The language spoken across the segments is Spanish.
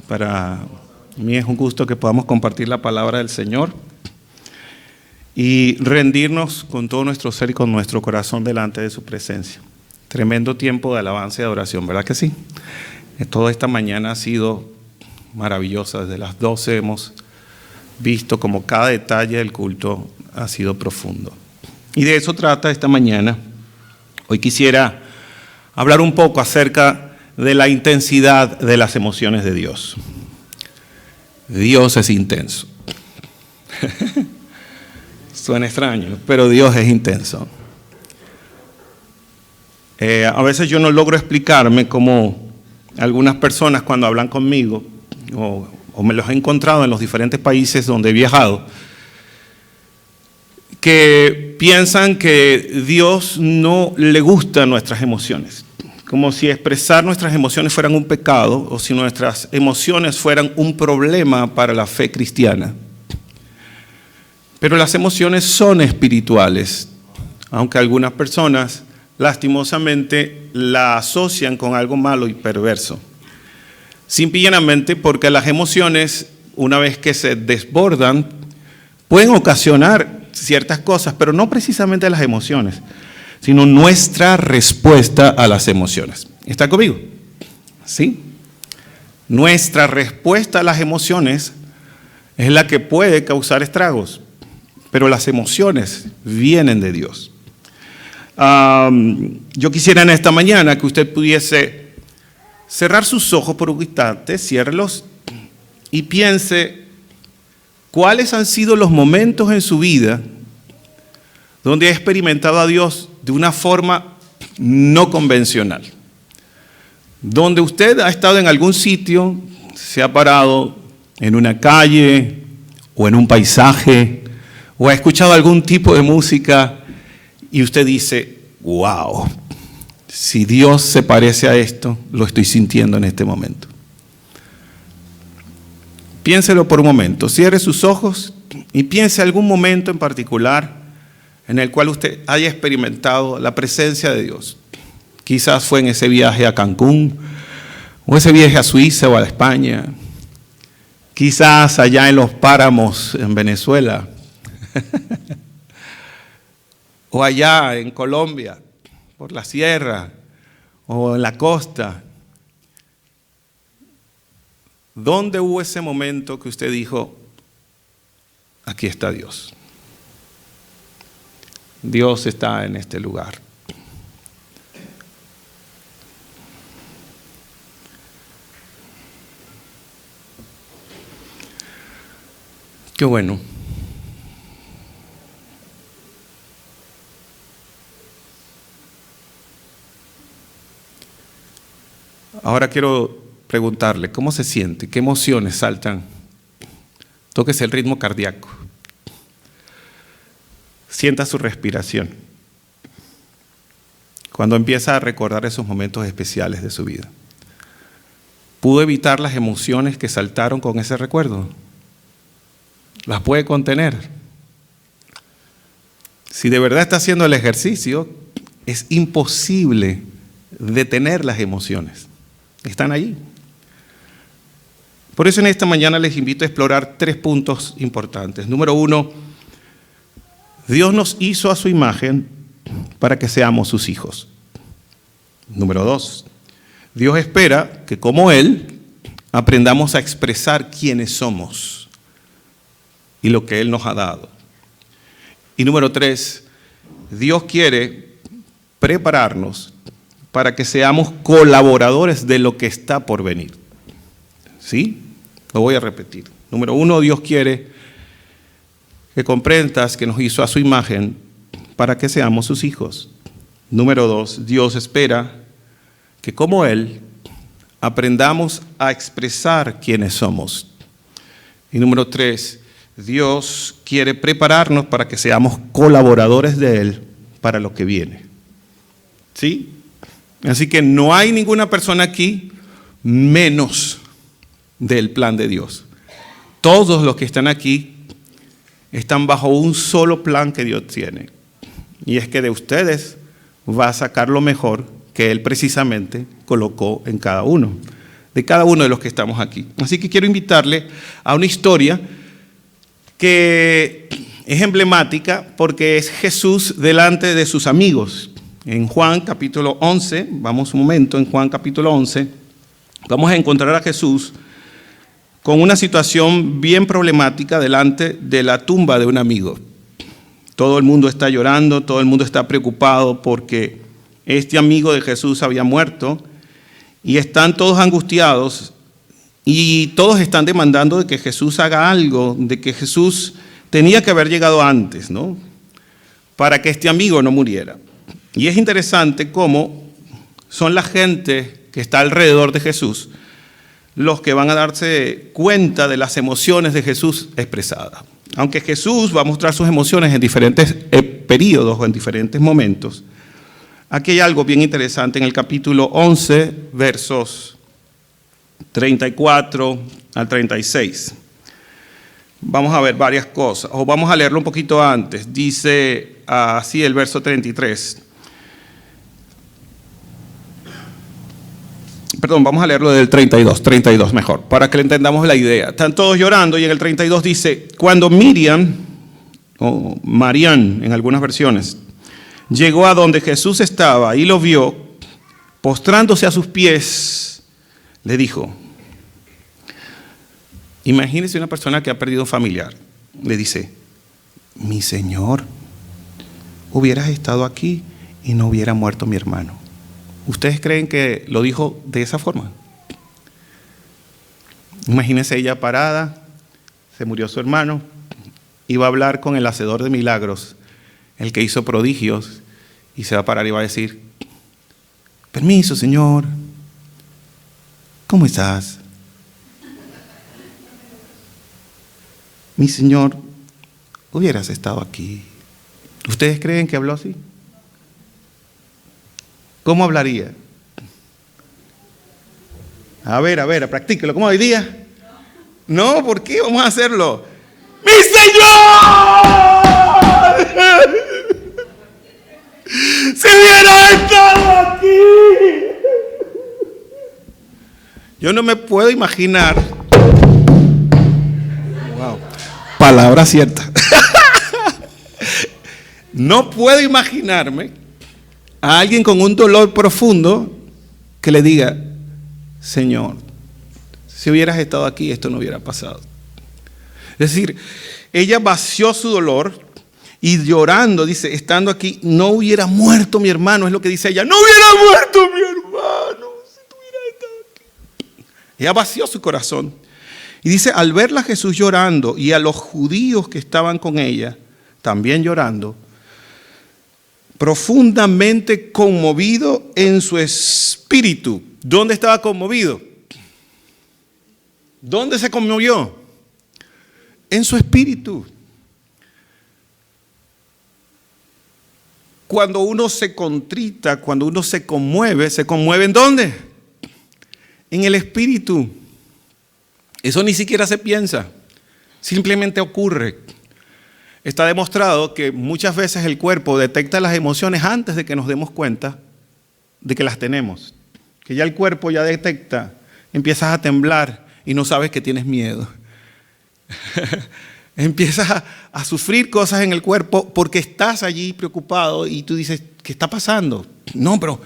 Para mí es un gusto que podamos compartir la palabra del Señor y rendirnos con todo nuestro ser y con nuestro corazón delante de su presencia. Tremendo tiempo de alabanza y adoración, ¿verdad que sí? Toda esta mañana ha sido maravillosa. Desde las 12 hemos visto como cada detalle del culto ha sido profundo. Y de eso trata esta mañana. Hoy quisiera hablar un poco acerca de la intensidad de las emociones de Dios. Dios es intenso. Suena extraño, pero Dios es intenso. A veces yo no logro explicarme cómo algunas personas cuando hablan conmigo, o me los he encontrado en los diferentes países donde he viajado, que piensan que Dios no le gustan nuestras emociones. Como si expresar nuestras emociones fueran un pecado o si nuestras emociones fueran un problema para la fe cristiana. Pero las emociones son espirituales, aunque algunas personas lastimosamente la asocian con algo malo y perverso. Simple y llanamente porque las emociones, una vez que se desbordan, pueden ocasionar ciertas cosas, pero no precisamente las emociones, sino nuestra respuesta a las emociones. ¿Está conmigo? ¿Sí? Nuestra respuesta a las emociones es la que puede causar estragos, pero las emociones vienen de Dios. Yo quisiera en esta mañana que usted pudiese cerrar sus ojos por un instante, ciérrelos y piense cuáles han sido los momentos en su vida donde ha experimentado a Dios de una forma no convencional. Donde usted ha estado en algún sitio, se ha parado en una calle o en un paisaje, o ha escuchado algún tipo de música y usted dice, wow, si Dios se parece a esto, lo estoy sintiendo en este momento. Piénselo por un momento, cierre sus ojos y piense algún momento en particular en el cual usted haya experimentado la presencia de Dios. Quizás fue en ese viaje a Cancún, o ese viaje a Suiza o a España, quizás allá en los páramos en Venezuela, o allá en Colombia, por la sierra, o en la costa. ¿Dónde hubo ese momento que usted dijo, aquí está Dios? Dios está en este lugar. Qué bueno. Ahora quiero preguntarle, ¿cómo se siente? ¿Qué emociones saltan? Tóquese el ritmo cardíaco. Sienta su respiración cuando empieza a recordar esos momentos especiales de su vida. ¿Pudo evitar las emociones que saltaron con ese recuerdo? ¿Las puede contener? Si de verdad está haciendo el ejercicio, es imposible detener las emociones. Están ahí. Por eso en esta mañana les invito a explorar 3 puntos importantes. Número 1, Dios nos hizo a su imagen para que seamos sus hijos. Número 2, Dios espera que como Él aprendamos a expresar quiénes somos y lo que Él nos ha dado. Y número 3, Dios quiere prepararnos para que seamos colaboradores de lo que está por venir. ¿Sí? Lo voy a repetir. Número 1, Dios quiere que comprendas que nos hizo a su imagen para que seamos sus hijos. Número 2, Dios espera que como Él aprendamos a expresar quiénes somos. Y número 3, Dios quiere prepararnos para que seamos colaboradores de Él para lo que viene. ¿Sí? Así que no hay ninguna persona aquí menos del plan de Dios. Todos los que están aquí están bajo un solo plan que Dios tiene. Y es que de ustedes va a sacar lo mejor que Él precisamente colocó en cada uno. de cada uno de los que estamos aquí. Así que quiero invitarle a una historia que es emblemática porque es Jesús delante de sus amigos. En Juan capítulo 11, vamos un momento, en Juan capítulo 11, vamos a encontrar a Jesús con una situación bien problemática delante de la tumba de un amigo. Todo el mundo está llorando, todo el mundo está preocupado porque este amigo de Jesús había muerto y están todos angustiados y todos están demandando de que Jesús haga algo, de que Jesús tenía que haber llegado antes, ¿no? Para que este amigo no muriera. Y es interesante cómo son la gente que está alrededor de Jesús los que van a darse cuenta de las emociones de Jesús expresadas. Aunque Jesús va a mostrar sus emociones en diferentes periodos o en diferentes momentos, aquí hay algo bien interesante en el capítulo 11, versos 34 al 36. Vamos a ver varias cosas, o vamos a leerlo un poquito antes. Dice así el verso 33. Perdón, vamos a leerlo del 32 mejor, para que le entendamos la idea. Están todos llorando y en el 32 dice, cuando Miriam, o Marián en algunas versiones, llegó a donde Jesús estaba y lo vio, postrándose a sus pies, le dijo, imagínese una persona que ha perdido un familiar, le dice, mi Señor, hubieras estado aquí y no hubiera muerto mi hermano. ¿Ustedes creen que lo dijo de esa forma? Imagínense ella parada, se murió su hermano, iba a hablar con el hacedor de milagros, el que hizo prodigios, y se va a parar y va a decir, permiso, Señor, ¿cómo estás? Mi Señor, hubieras estado aquí. ¿Ustedes creen que habló así? ¿Cómo hablaría? A ver, practíquelo. ¿Cómo hoy día? No, ¿por qué? Vamos a hacerlo. ¡Mi Señor! ¡Si hubiera estado aquí! Yo no me puedo imaginar. Wow. Palabra cierta. No puedo imaginarme a alguien con un dolor profundo que le diga, Señor, si hubieras estado aquí, esto no hubiera pasado. Es decir, ella vació su dolor y llorando, dice, estando aquí, no hubiera muerto mi hermano, es lo que dice ella, no hubiera muerto mi hermano, si tú hubieras estado aquí. Ella vació su corazón. Y dice, al verla a Jesús llorando y a los judíos que estaban con ella, también llorando, profundamente conmovido en su espíritu. ¿Dónde estaba conmovido? ¿Dónde se conmovió? En su espíritu. Cuando uno se contrita, cuando uno se conmueve ¿en dónde? En el espíritu. Eso ni siquiera se piensa, simplemente ocurre. Está demostrado que muchas veces el cuerpo detecta las emociones antes de que nos demos cuenta de que las tenemos. Que ya el cuerpo ya detecta, empiezas a temblar y no sabes que tienes miedo. Empiezas a sufrir cosas en el cuerpo porque estás allí preocupado y tú dices, ¿qué está pasando? No, pero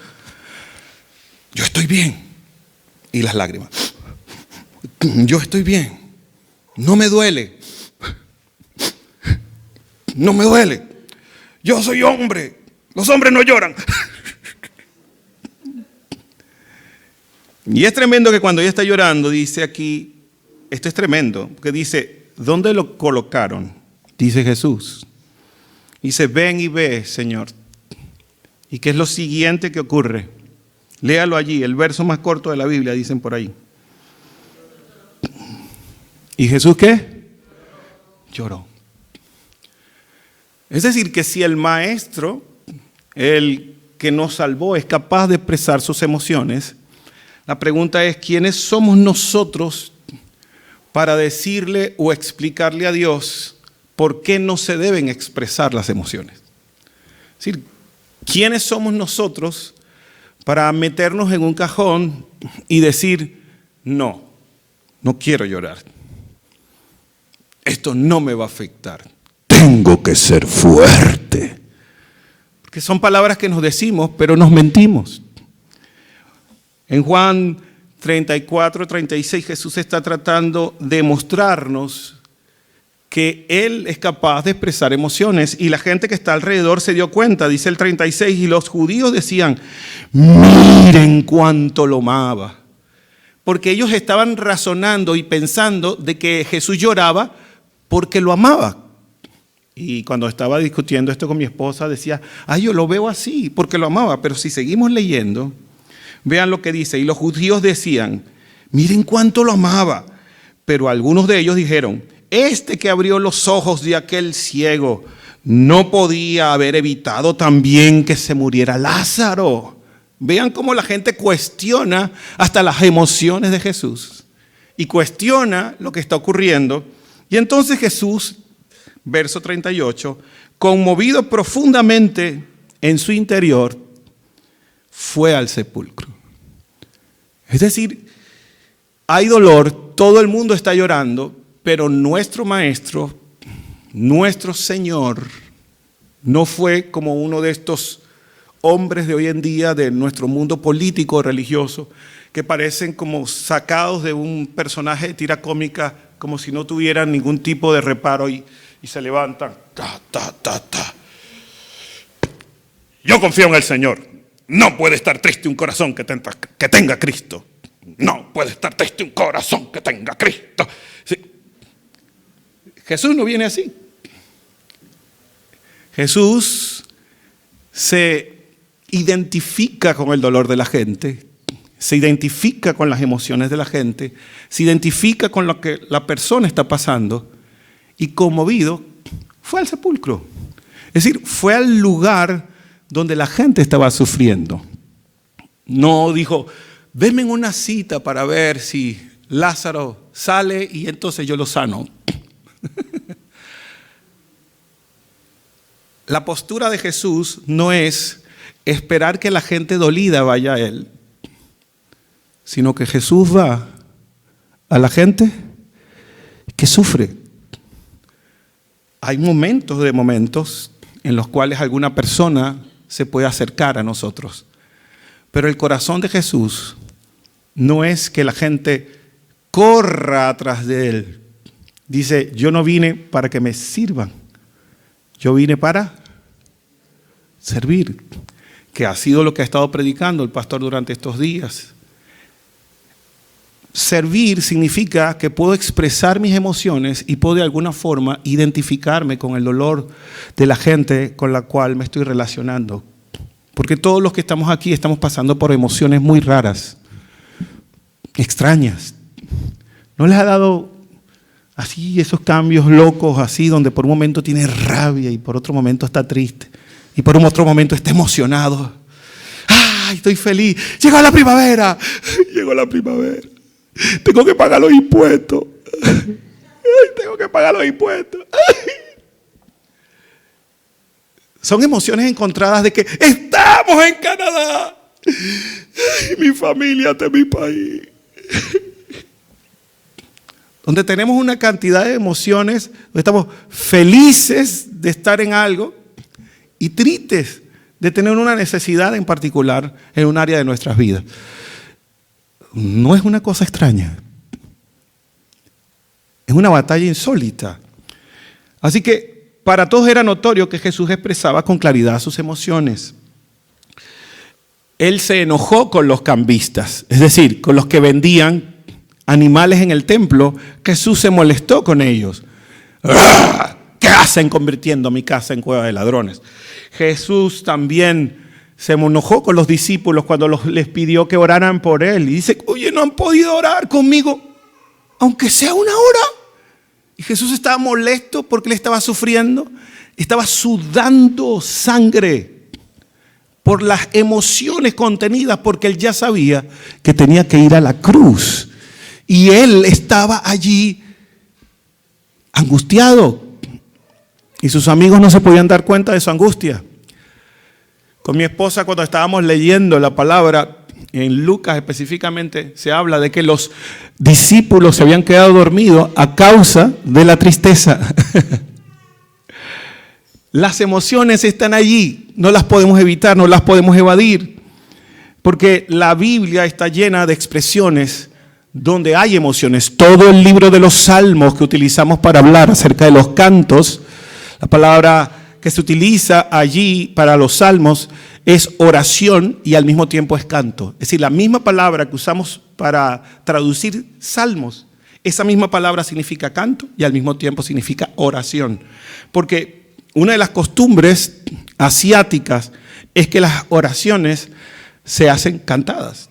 yo estoy bien. Y las lágrimas. Yo estoy bien. No me duele. No me duele. Yo soy hombre. Los hombres no lloran. Y es tremendo que cuando ella está llorando, dice aquí, esto es tremendo, porque dice, ¿dónde lo colocaron? Dice Jesús. Dice, ven y ve, Señor. ¿Y qué es lo siguiente que ocurre? Léalo allí, el verso más corto de la Biblia, dicen por ahí. ¿Y Jesús qué? Lloró. Es decir, que si el maestro, el que nos salvó, es capaz de expresar sus emociones, la pregunta es, ¿quiénes somos nosotros para decirle o explicarle a Dios por qué no se deben expresar las emociones? Es decir, ¿quiénes somos nosotros para meternos en un cajón y decir, no quiero llorar. Esto no me va a afectar. Tengo que ser fuerte. Porque son palabras que nos decimos, pero nos mentimos. En Juan 34, 36, Jesús está tratando de mostrarnos que Él es capaz de expresar emociones y la gente que está alrededor se dio cuenta, dice el 36, y los judíos decían, miren cuánto lo amaba. Porque ellos estaban razonando y pensando de que Jesús lloraba porque lo amaba. Y cuando estaba discutiendo esto con mi esposa decía, yo lo veo así porque lo amaba, pero si seguimos leyendo, vean lo que dice, y los judíos decían, miren cuánto lo amaba, pero algunos de ellos dijeron, este que abrió los ojos de aquel ciego, ¿no podía haber evitado también que se muriera Lázaro? Vean cómo la gente cuestiona hasta las emociones de Jesús y cuestiona lo que está ocurriendo. Y entonces Jesús, verso 38, conmovido profundamente en su interior, fue al sepulcro. Es decir, hay dolor, todo el mundo está llorando, pero nuestro Maestro, nuestro Señor, no fue como uno de estos hombres de hoy en día de nuestro mundo político religioso que parecen como sacados de un personaje de tira cómica, como si no tuvieran ningún tipo de reparo y se levantan. Yo confío en el Señor. No puede estar triste un corazón que tenga Cristo. No puede estar triste un corazón que tenga Cristo. Sí. Jesús no viene así. Jesús se identifica con el dolor de la gente, se identifica con las emociones de la gente, se identifica con lo que la persona está pasando y conmovido fue al sepulcro. Es decir, fue al lugar donde la gente estaba sufriendo. No dijo, denme una cita para ver si Lázaro sale y entonces yo lo sano. La postura de Jesús no es esperar que la gente dolida vaya a Él, sino que Jesús va a la gente que sufre. Hay momentos en los cuales alguna persona se puede acercar a nosotros, pero el corazón de Jesús no es que la gente corra atrás de Él. Dice, yo no vine para que me sirvan, yo vine para servir, que ha sido lo que ha estado predicando el pastor durante estos días. Servir significa que puedo expresar mis emociones y puedo de alguna forma identificarme con el dolor de la gente con la cual me estoy relacionando. Porque todos los que estamos aquí estamos pasando por emociones muy raras, extrañas. ¿No les ha dado así esos cambios locos así donde por un momento tiene rabia y por otro momento está triste? Y por un otro momento está emocionado. ¡Ay, estoy feliz! ¡Llegó la primavera! ¡Llegó la primavera! Tengo que pagar los impuestos. ¡Ay, tengo que pagar los impuestos! ¡Ay! Son emociones encontradas de que estamos en Canadá. ¡Ay, mi familia está en mi país! Donde tenemos una cantidad de emociones, donde estamos felices de estar en algo y tristes de tener una necesidad en particular en un área de nuestras vidas. No es una cosa extraña. Es una batalla insólita. Así que para todos era notorio que Jesús expresaba con claridad sus emociones. Él se enojó con los cambistas, es decir, con los que vendían animales en el templo. Jesús se molestó con ellos. ¿Qué hacen convirtiendo mi casa en cueva de ladrones? Jesús también se enojó con los discípulos cuando les pidió que oraran por él. Y dice, oye, no han podido orar conmigo, aunque sea una hora. Y Jesús estaba molesto porque él estaba sufriendo, estaba sudando sangre por las emociones contenidas, porque él ya sabía que tenía que ir a la cruz. Y él estaba allí angustiado. Y sus amigos no se podían dar cuenta de su angustia. Con mi esposa, cuando estábamos leyendo la palabra, en Lucas específicamente, se habla de que los discípulos se habían quedado dormidos a causa de la tristeza. Las emociones están allí, no las podemos evitar, no las podemos evadir, porque la Biblia está llena de expresiones donde hay emociones. Todo el libro de los Salmos que utilizamos para hablar acerca de los cantos, la palabra que se utiliza allí para los Salmos es oración y al mismo tiempo es canto. Es decir, la misma palabra que usamos para traducir Salmos, esa misma palabra significa canto y al mismo tiempo significa oración. Porque una de las costumbres asiáticas es que las oraciones se hacen cantadas.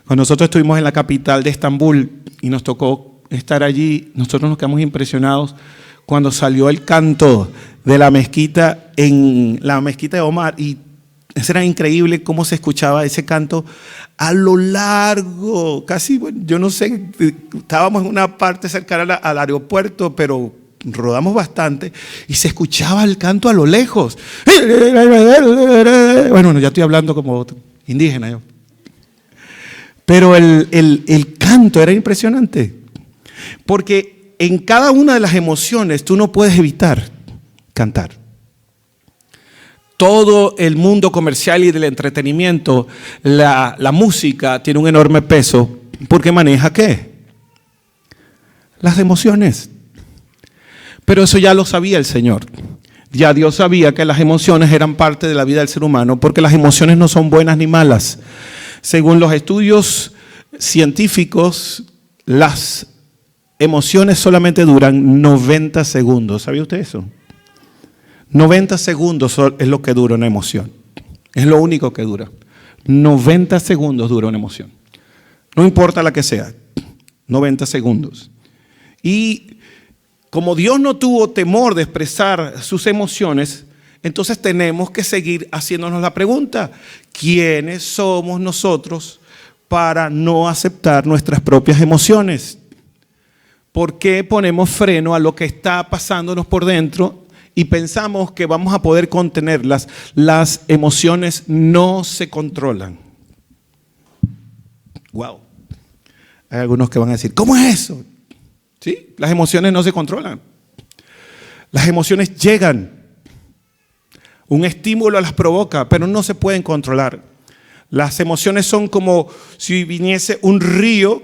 Cuando nosotros estuvimos en la capital de Estambul y nos tocó estar allí, nosotros nos quedamos impresionados cuando salió el canto de la mezquita en la mezquita de Omar, y eso era increíble cómo se escuchaba ese canto a lo largo, casi, yo no sé, estábamos en una parte cercana al aeropuerto, pero rodamos bastante y se escuchaba el canto a lo lejos. Bueno, ya estoy hablando como indígena yo. Pero el canto era impresionante, porque en cada una de las emociones tú no puedes evitar cantar. Todo el mundo comercial y del entretenimiento, la música tiene un enorme peso, porque maneja ¿qué? Las emociones. Pero eso ya lo sabía el Señor. Ya Dios sabía que las emociones eran parte de la vida del ser humano, porque las emociones no son buenas ni malas. Según los estudios científicos, las emociones solamente duran 90 segundos. ¿Sabía usted eso? 90 segundos es lo que dura una emoción. Es lo único que dura. 90 segundos dura una emoción. No importa la que sea. 90 segundos. Y como Dios no tuvo temor de expresar sus emociones, entonces tenemos que seguir haciéndonos la pregunta: ¿quiénes somos nosotros para no aceptar nuestras propias emociones? ¿Por qué ponemos freno a lo que está pasándonos por dentro y pensamos que vamos a poder contenerlas? Las emociones no se controlan. Wow. Hay algunos que van a decir, ¿cómo es eso? Sí, las emociones no se controlan. Las emociones llegan. Un estímulo las provoca, pero no se pueden controlar. Las emociones son como si viniese un río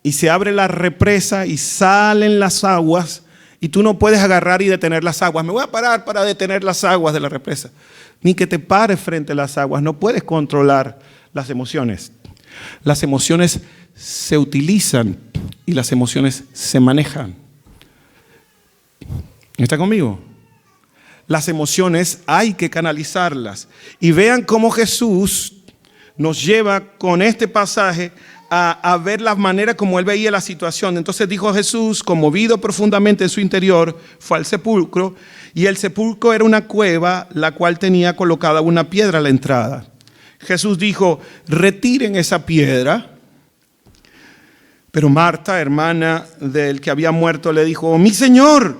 y se abre la represa y salen las aguas y tú no puedes agarrar y detener las aguas. Me voy a parar para detener las aguas de la represa. Ni que te pares frente a las aguas. No puedes controlar las emociones. Las emociones se utilizan y las emociones se manejan. ¿Está conmigo? Las emociones hay que canalizarlas. Y vean cómo Jesús nos lleva con este pasaje a ver la manera como él veía la situación. Entonces dijo Jesús, conmovido profundamente en su interior, fue al sepulcro, y el sepulcro era una cueva, la cual tenía colocada una piedra a la entrada. Jesús dijo, retiren esa piedra. Pero Marta, hermana del que había muerto, le dijo, mi Señor,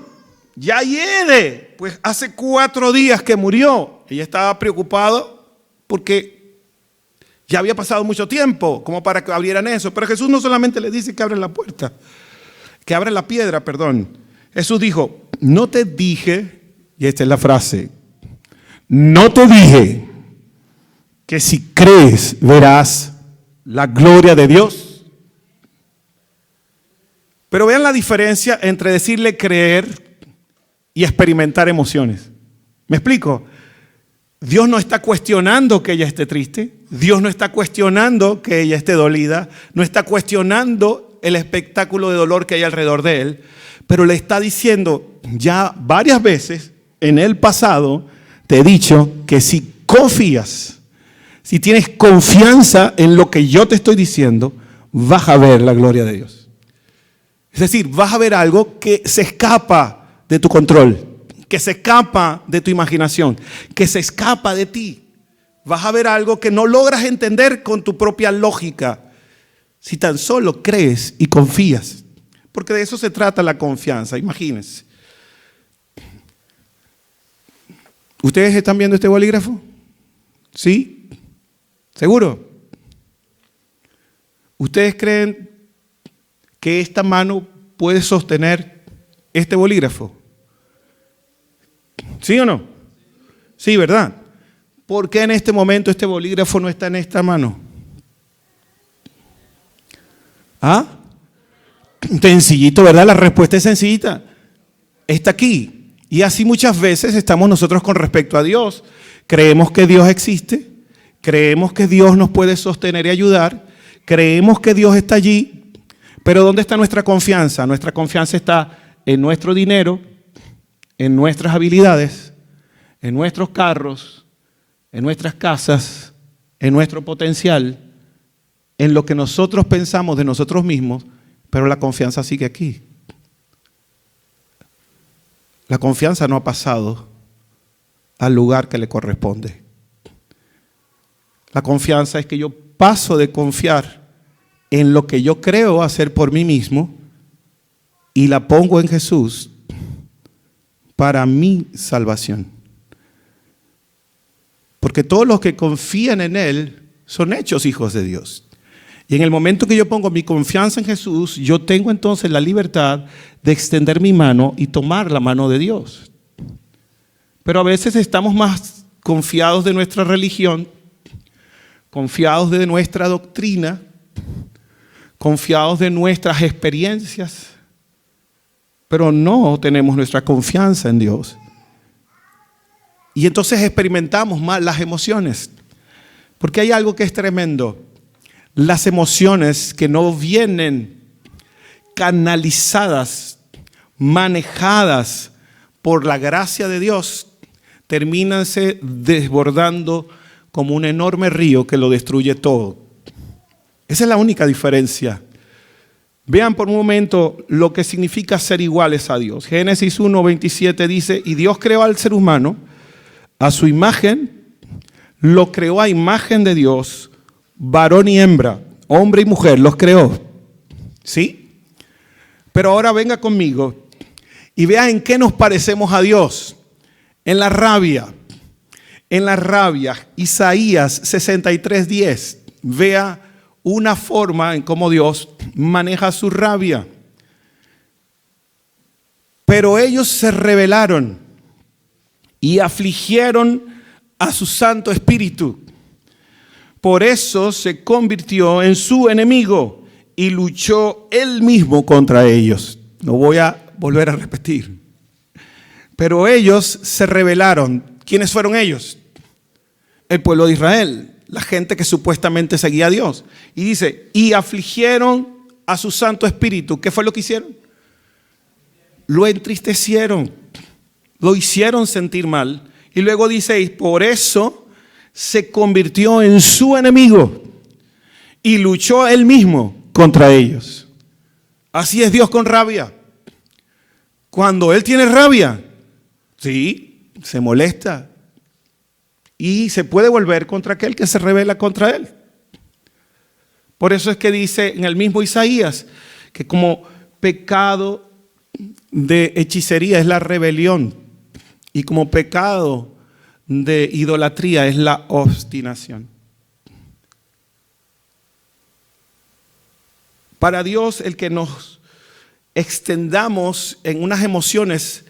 ya hiede, pues hace 4 días que murió. Ella estaba preocupada porque ya había pasado mucho tiempo como para que abrieran eso. Pero Jesús no solamente le dice que abren la puerta, que abren la piedra, perdón. Jesús dijo, no te dije, y esta es la frase, no te dije que si crees verás la gloria de Dios. Pero vean la diferencia entre decirle creer y experimentar emociones. ¿Me explico? Dios no está cuestionando que ella esté triste. Dios no está cuestionando que ella esté dolida. No está cuestionando el espectáculo de dolor que hay alrededor de él. Pero le está diciendo, ya varias veces en el pasado te he dicho que si confías, si tienes confianza en lo que yo te estoy diciendo, vas a ver la gloria de Dios. Es decir, vas a ver algo que se escapa de tu control, que se escapa de tu imaginación, que se escapa de ti. Vas a ver algo que no logras entender con tu propia lógica, si tan solo crees y confías. Porque de eso se trata la confianza, imagínense. ¿Ustedes están viendo este bolígrafo? ¿Sí? ¿Seguro? ¿Ustedes creen que esta mano puede sostener este bolígrafo? ¿Sí o no? Sí, ¿verdad? ¿Por qué en este momento este bolígrafo no está en esta mano? ¿Ah? Sencillito, ¿verdad? La respuesta es sencillita. Está aquí. Y así muchas veces estamos nosotros con respecto a Dios. Creemos que Dios existe, creemos que Dios nos puede sostener y ayudar, creemos que Dios está allí, pero ¿dónde está nuestra confianza? Nuestra confianza está en nuestro dinero, en nuestras habilidades, en nuestros carros, en nuestras casas, en nuestro potencial, en lo que nosotros pensamos de nosotros mismos, pero la confianza sigue aquí. La confianza no ha pasado al lugar que le corresponde. La confianza es que yo paso de confiar en lo que yo creo hacer por mí mismo y la pongo en Jesús para mi salvación. Porque todos los que confían en Él son hechos hijos de Dios. Y en el momento que yo pongo mi confianza en Jesús, yo tengo entonces la libertad de extender mi mano y tomar la mano de Dios. Pero a veces estamos más confiados de nuestra religión, confiados de nuestra doctrina, confiados de nuestras experiencias, pero no tenemos nuestra confianza en Dios. Y entonces experimentamos mal las emociones, porque hay algo que es tremendo. Las emociones que no vienen canalizadas, manejadas por la gracia de Dios, termínanse desbordando como un enorme río que lo destruye todo. Esa es la única diferencia. Vean por un momento lo que significa ser iguales a Dios. Génesis 1:27 dice, y Dios creó al ser humano a su imagen, lo creó a imagen de Dios, varón y hembra, hombre y mujer, los creó. ¿Sí? Pero ahora venga conmigo y vea en qué nos parecemos a Dios. En la rabia. En la rabia. Isaías 63:10. Vea una forma en cómo Dios maneja su rabia. Pero ellos se rebelaron y afligieron a su Santo Espíritu. Por eso se convirtió en su enemigo y luchó él mismo contra ellos. No voy a volver a repetir. Pero ellos se rebelaron. ¿Quiénes fueron ellos? El pueblo de Israel, la gente que supuestamente seguía a Dios. Y dice, y afligieron a su Santo Espíritu. ¿Qué fue lo que hicieron? Lo entristecieron, lo hicieron sentir mal. Y luego dice, y por eso se convirtió en su enemigo y luchó él mismo contra ellos. Así es Dios con rabia. Cuando Él tiene rabia, sí, se molesta y se puede volver contra aquel que se rebela contra Él. Por eso es que dice en el mismo Isaías que como pecado de hechicería es la rebelión y como pecado de idolatría es la obstinación. Para Dios, el que nos extendamos en unas emociones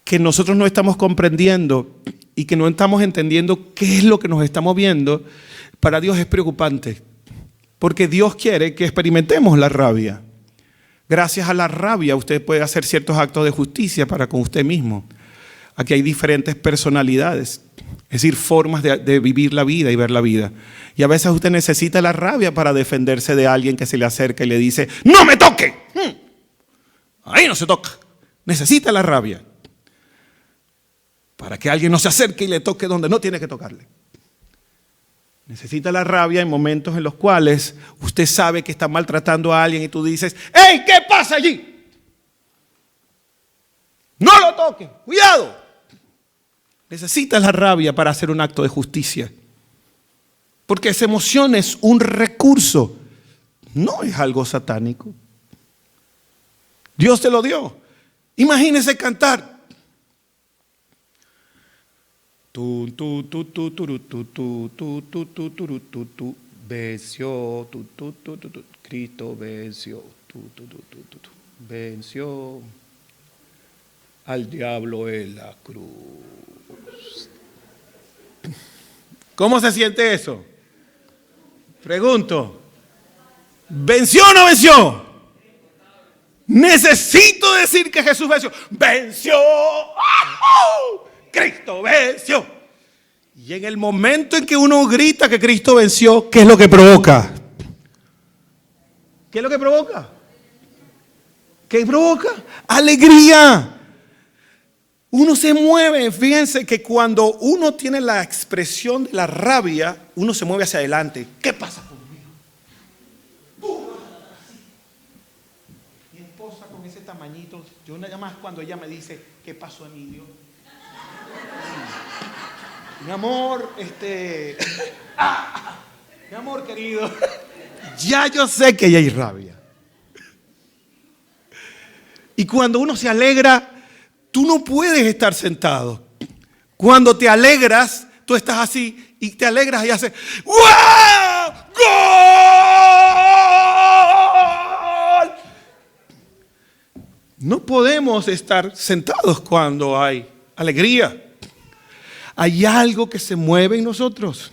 que nosotros no estamos comprendiendo y que no estamos entendiendo qué es lo que nos está moviendo, para Dios es preocupante. Porque Dios quiere que experimentemos la rabia. Gracias a la rabia usted puede hacer ciertos actos de justicia para con usted mismo. Aquí hay diferentes personalidades, es decir, formas de vivir la vida y ver la vida. Y a veces usted necesita la rabia para defenderse de alguien que se le acerca y le dice, ¡no me toque! Ahí no se toca. Necesita la rabia para que alguien no se acerque y le toque donde no tiene que tocarle. Necesita la rabia en momentos en los cuales usted sabe que está maltratando a alguien y tú dices, ¡hey! ¿Qué pasa allí? ¡No lo toque! ¡Cuidado! Necesitas la rabia para hacer un acto de justicia. Porque esa emoción es un recurso. No es algo satánico. Dios te lo dio. Imagínese cantar. Tu, tu, tu, tu, turu, tu, tu, tu, tu, tu, turu, tu, tu. Venció, tu, tu, tu, tu, tu. Cristo venció, tu, tu, tu, tu, tu, tu. Venció al diablo en la cruz. ¿Cómo se siente eso? Pregunto. ¿Venció o no venció? Necesito decir que Jesús venció. ¡Venció! ¡Oh! ¡Cristo venció! Y en el momento en que uno grita que Cristo venció, ¿qué es lo que provoca? ¿Qué es lo que provoca? ¿Qué provoca? Alegría. Uno se mueve. Fíjense que cuando uno tiene la expresión de la rabia, uno se mueve hacia adelante. ¿Qué pasa conmigo? Mi esposa con ese tamañito, yo nada más cuando ella me dice, ¿qué pasó, Emilio? Mi amor, mi amor querido, ya yo sé que ya hay rabia. Y cuando uno se alegra, tú no puedes estar sentado. Cuando te alegras, tú estás así y te alegras y haces ¡wow! ¡Gol! No podemos estar sentados cuando hay alegría. Hay algo que se mueve en nosotros.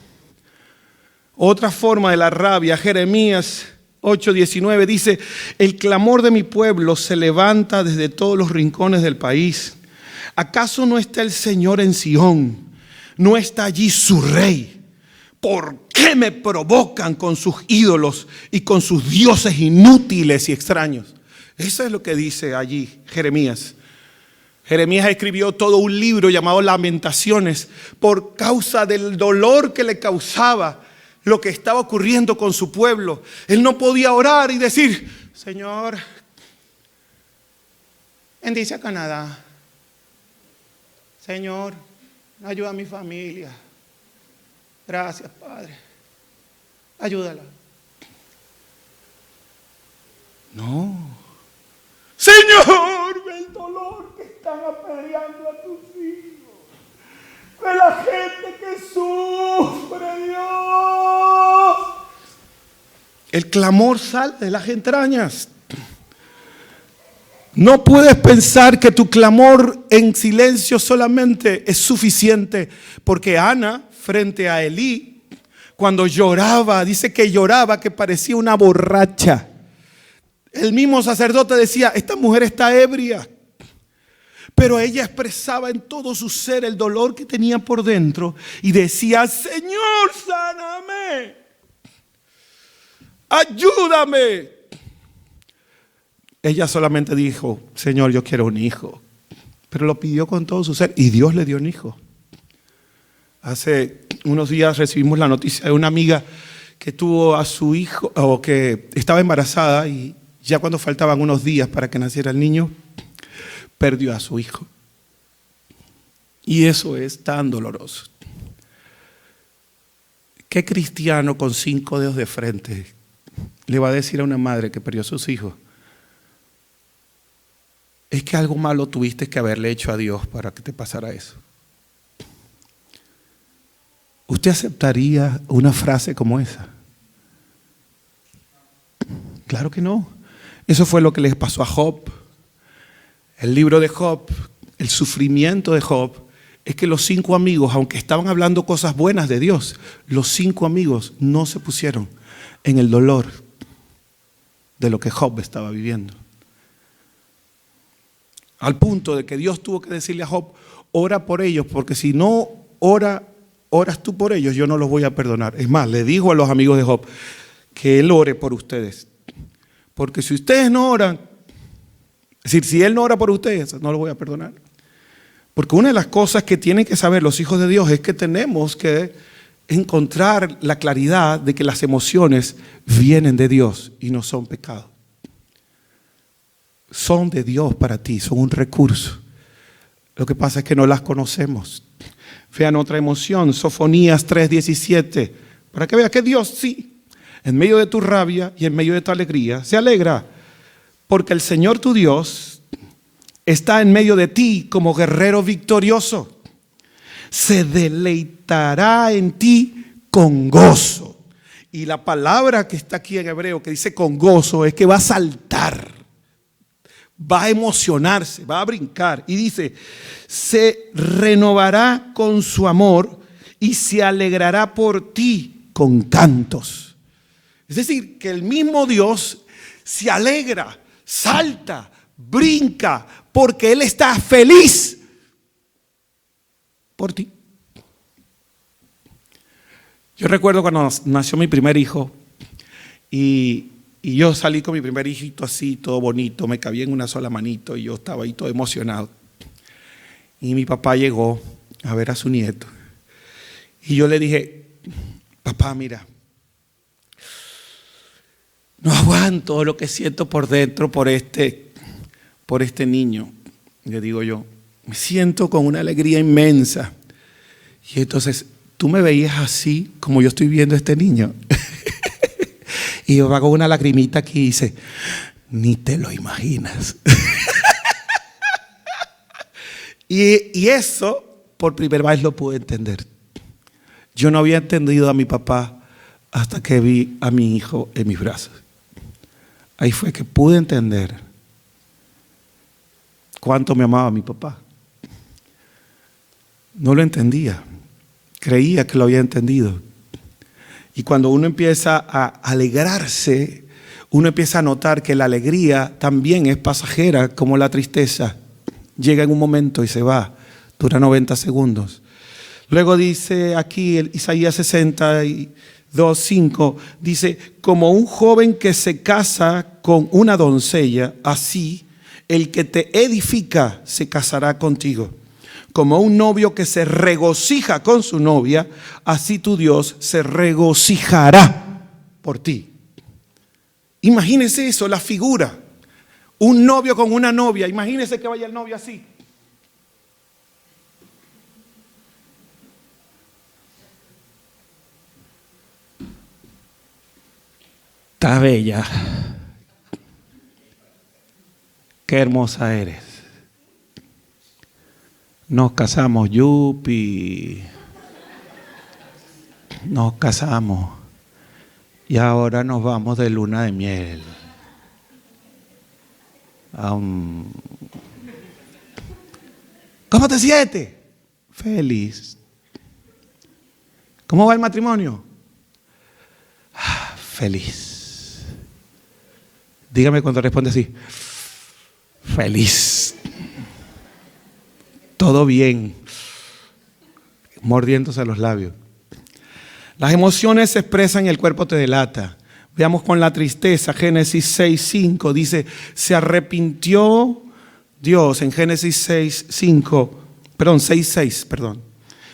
Otra forma de la rabia, Jeremías 8:19 dice: el clamor de mi pueblo se levanta desde todos los rincones del país. ¿Acaso no está el Señor en Sión? ¿No está allí su rey? ¿Por qué me provocan con sus ídolos y con sus dioses inútiles y extraños? Eso es lo que dice allí Jeremías. Jeremías escribió todo un libro llamado Lamentaciones por causa del dolor que le causaba lo que estaba ocurriendo con su pueblo. Él no podía orar y decir: Señor, bendice a Canadá. Señor, ayuda a mi familia. Gracias, Padre. Ayúdala. No. Señor, ve el dolor que están apedreando a tus hijos. Ve la gente que sufre, Dios. El clamor sale de las entrañas. No puedes pensar que tu clamor en silencio solamente es suficiente, porque Ana, frente a Elí, cuando lloraba, dice que lloraba, que parecía una borracha. El mismo sacerdote decía: esta mujer está ebria. Pero ella expresaba en todo su ser el dolor que tenía por dentro y decía: Señor, sáname, ayúdame. Ella solamente dijo: Señor, yo quiero un hijo. Pero lo pidió con todo su ser y Dios le dio un hijo. Hace unos días recibimos la noticia de una amiga que tuvo a su hijo, o que estaba embarazada, y ya cuando faltaban unos días para que naciera el niño, perdió a su hijo. Y eso es tan doloroso. ¿Qué cristiano con 5 dedos de frente le va a decir a una madre que perdió a sus hijos: es que algo malo tuviste que haberle hecho a Dios para que te pasara eso? ¿Usted aceptaría una frase como esa? Claro que no. Eso fue lo que les pasó a Job. El libro de Job, el sufrimiento de Job, es que los 5 amigos, aunque estaban hablando cosas buenas de Dios, los 5 amigos no se pusieron en el dolor de lo que Job estaba viviendo. Al punto de que Dios tuvo que decirle a Job: ora por ellos, porque si no oras tú por ellos, yo no los voy a perdonar. Es más, le dijo a los amigos de Job que él ore por ustedes. Porque si ustedes no oran, es decir, si él no ora por ustedes, no los voy a perdonar. Porque una de las cosas que tienen que saber los hijos de Dios es que tenemos que encontrar la claridad de que las emociones vienen de Dios y no son pecado. Son de Dios para ti, son un recurso. Lo que pasa es que no las conocemos. Vean otra emoción, Sofonías 3:17, para que vean que Dios sí, en medio de tu rabia y en medio de tu alegría, se alegra, porque el Señor tu Dios está en medio de ti como guerrero victorioso. se deleitará en ti con gozo. Y la palabra que está aquí en hebreo, que dice con gozo, es que va a saltar, va a emocionarse, va a brincar. Y dice, se renovará con su amor y se alegrará por ti con cantos. Es decir, que el mismo Dios se alegra, salta, brinca, porque Él está feliz por ti. Yo recuerdo cuando nació mi primer hijo y yo salí con mi primer hijito así, todo bonito, me cabía en una sola manito y yo estaba ahí todo emocionado. Y mi papá llegó a ver a su nieto y yo le dije, papá, mira, no aguanto lo que siento por dentro por este niño. Le digo yo, me siento con una alegría inmensa. Y entonces, tú me veías así como yo estoy viendo a este niño. Y yo hago una lagrimita aquí y dice, ni te lo imaginas. y eso, por primera vez lo pude entender. Yo no había entendido a mi papá hasta que vi a mi hijo en mis brazos. Ahí fue que pude entender cuánto me amaba mi papá. No lo entendía, creía que lo había entendido. Y cuando uno empieza a alegrarse, uno empieza a notar que la alegría también es pasajera, como la tristeza. Llega en un momento y se va, dura 90 segundos. Luego dice aquí Isaías 62:5, dice, como un joven que se casa con una doncella, así el que te edifica se casará contigo. Como un novio que se regocija con su novia, así tu Dios se regocijará por ti. Imagínese eso, la figura. Un novio con una novia. Imagínese que vaya el novio así. Está bella. Qué hermosa eres. Nos casamos, yupi. Nos casamos. Y ahora nos vamos de luna de miel. ¿Cómo te sientes? Feliz. ¿Cómo va el matrimonio? Feliz. Dígame cuando responde así. Feliz. Todo bien. Mordiéndose los labios. Las emociones se expresan y el cuerpo te delata. Veamos con la tristeza. Génesis 6:5 dice, se arrepintió Dios en Génesis 6:6.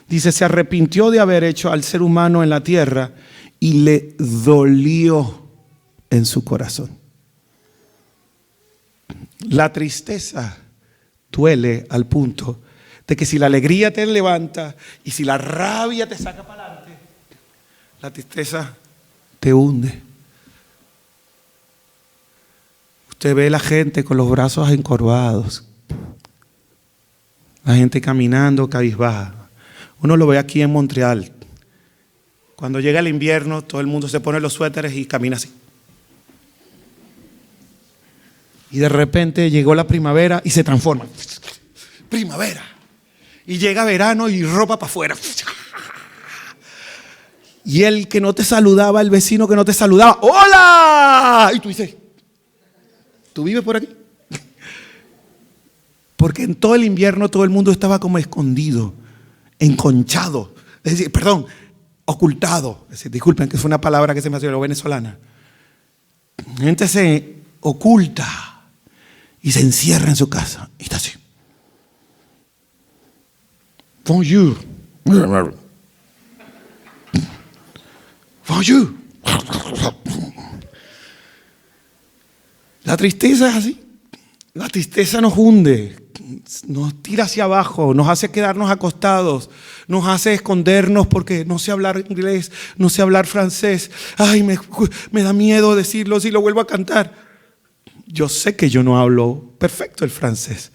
Dice, se arrepintió de haber hecho al ser humano en la tierra y le dolió en su corazón. La tristeza duele al punto de que si la alegría te levanta y si la rabia te saca para adelante, la tristeza te hunde. Usted ve a la gente con los brazos encorvados, la gente caminando cabizbaja. Uno lo ve aquí en Montreal. Cuando llega el invierno, todo el mundo se pone los suéteres y camina así. Y de repente llegó la primavera y se transforma. Primavera. Y llega verano y ropa para afuera. Y el que no te saludaba, el vecino que no te saludaba, ¡hola! Y tú dices, ¿tú vives por aquí? Porque en todo el invierno todo el mundo estaba como escondido, enconchado, es decir, ocultado. Es decir, disculpen que es una palabra que se me hace venezolana. La gente se oculta y se encierra en su casa y está así. Bonjour. Bonjour. La tristeza es así. La tristeza nos hunde, nos tira hacia abajo, nos hace quedarnos acostados, nos hace escondernos porque no sé hablar inglés, no sé hablar francés. Ay, me da miedo decirlo si lo vuelvo a cantar. Yo sé que yo no hablo perfecto el francés,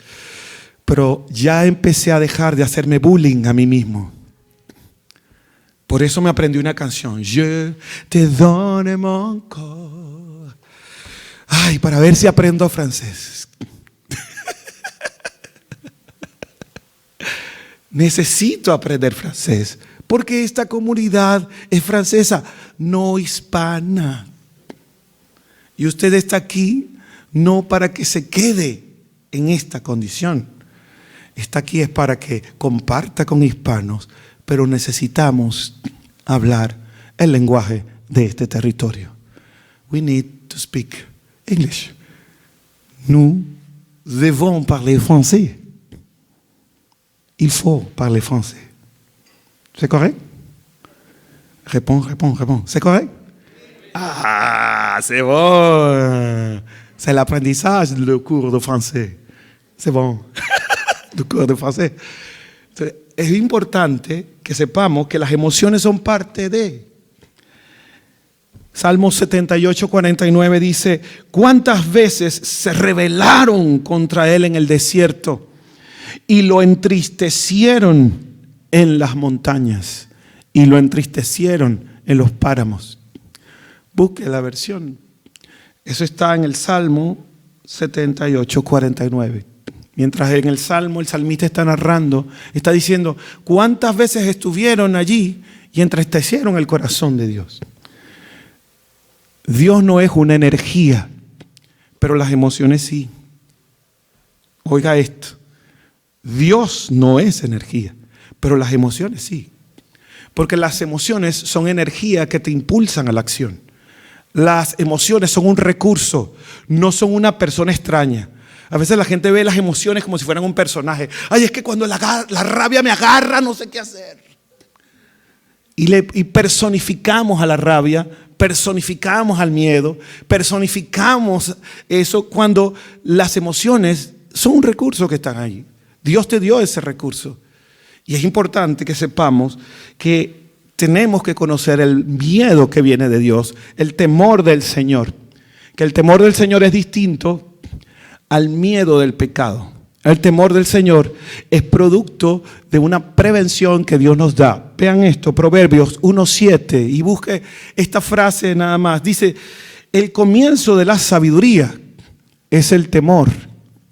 Pero ya empecé a dejar de hacerme bullying a mí mismo. Por eso me aprendí una canción. Je te donne mon corps. Ay, para ver si aprendo francés. Necesito aprender francés. Porque esta comunidad es francesa, no hispana. Y usted está aquí no para que se quede en esta condición. Está aquí es para que comparta con hispanos, pero necesitamos hablar el lenguaje de este territorio. We need to speak English. Nous devons parler français. Il faut parler français. C'est correct? Réponds. C'est correct? Ah, c'est bon. C'est l'apprentissage du cours de français. C'est bon. Du cours de français. Entonces, es importante que sepamos que las emociones son parte de. Salmo 78, 49 dice: ¿cuántas veces se rebelaron contra él en el desierto y lo entristecieron en las montañas y lo entristecieron en los páramos? Busque la versión. Eso está en el Salmo 78, 49. Mientras en el Salmo el salmista está narrando, está diciendo cuántas veces estuvieron allí y entristecieron el corazón de Dios. Dios no es una energía, pero las emociones sí. Oiga esto. Dios no es energía, pero las emociones sí. Porque las emociones son energía que te impulsan a la acción. Las emociones son un recurso, no son una persona extraña. A veces la gente ve las emociones como si fueran un personaje. Ay, es que cuando la rabia me agarra, no sé qué hacer. Y personificamos a la rabia, personificamos al miedo, personificamos eso cuando las emociones son un recurso que están ahí. Dios te dio ese recurso. Y es importante que sepamos que tenemos que conocer el miedo que viene de Dios, el temor del Señor. Que el temor del Señor es distinto al miedo del pecado. El temor del Señor es producto de una prevención que Dios nos da. Vean esto, Proverbios 1:7, y busque esta frase nada más. Dice: el comienzo de la sabiduría es el temor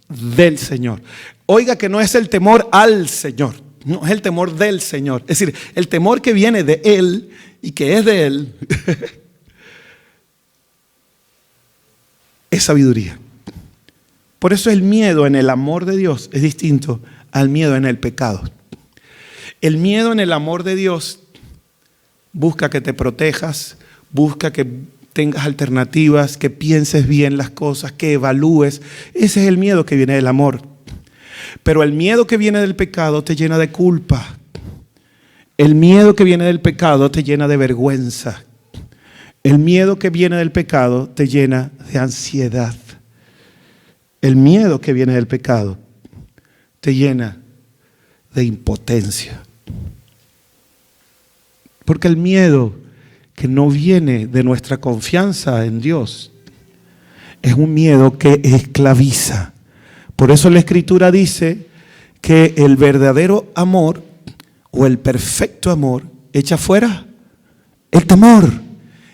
del Señor. Oiga que no es el temor al Señor, no, es el temor del Señor. Es decir, el temor que viene de Él y que es de Él es sabiduría. Por eso el miedo en el amor de Dios es distinto al miedo en el pecado. El miedo en el amor de Dios busca que te protejas, busca que tengas alternativas, que pienses bien las cosas, que evalúes. Ese es el miedo que viene del amor. Pero el miedo que viene del pecado te llena de culpa. El miedo que viene del pecado te llena de vergüenza. El miedo que viene del pecado te llena de ansiedad. El miedo que viene del pecado te llena de impotencia. Porque el miedo que no viene de nuestra confianza en Dios es un miedo que esclaviza. Por eso la Escritura dice que el verdadero amor o el perfecto amor echa fuera el temor.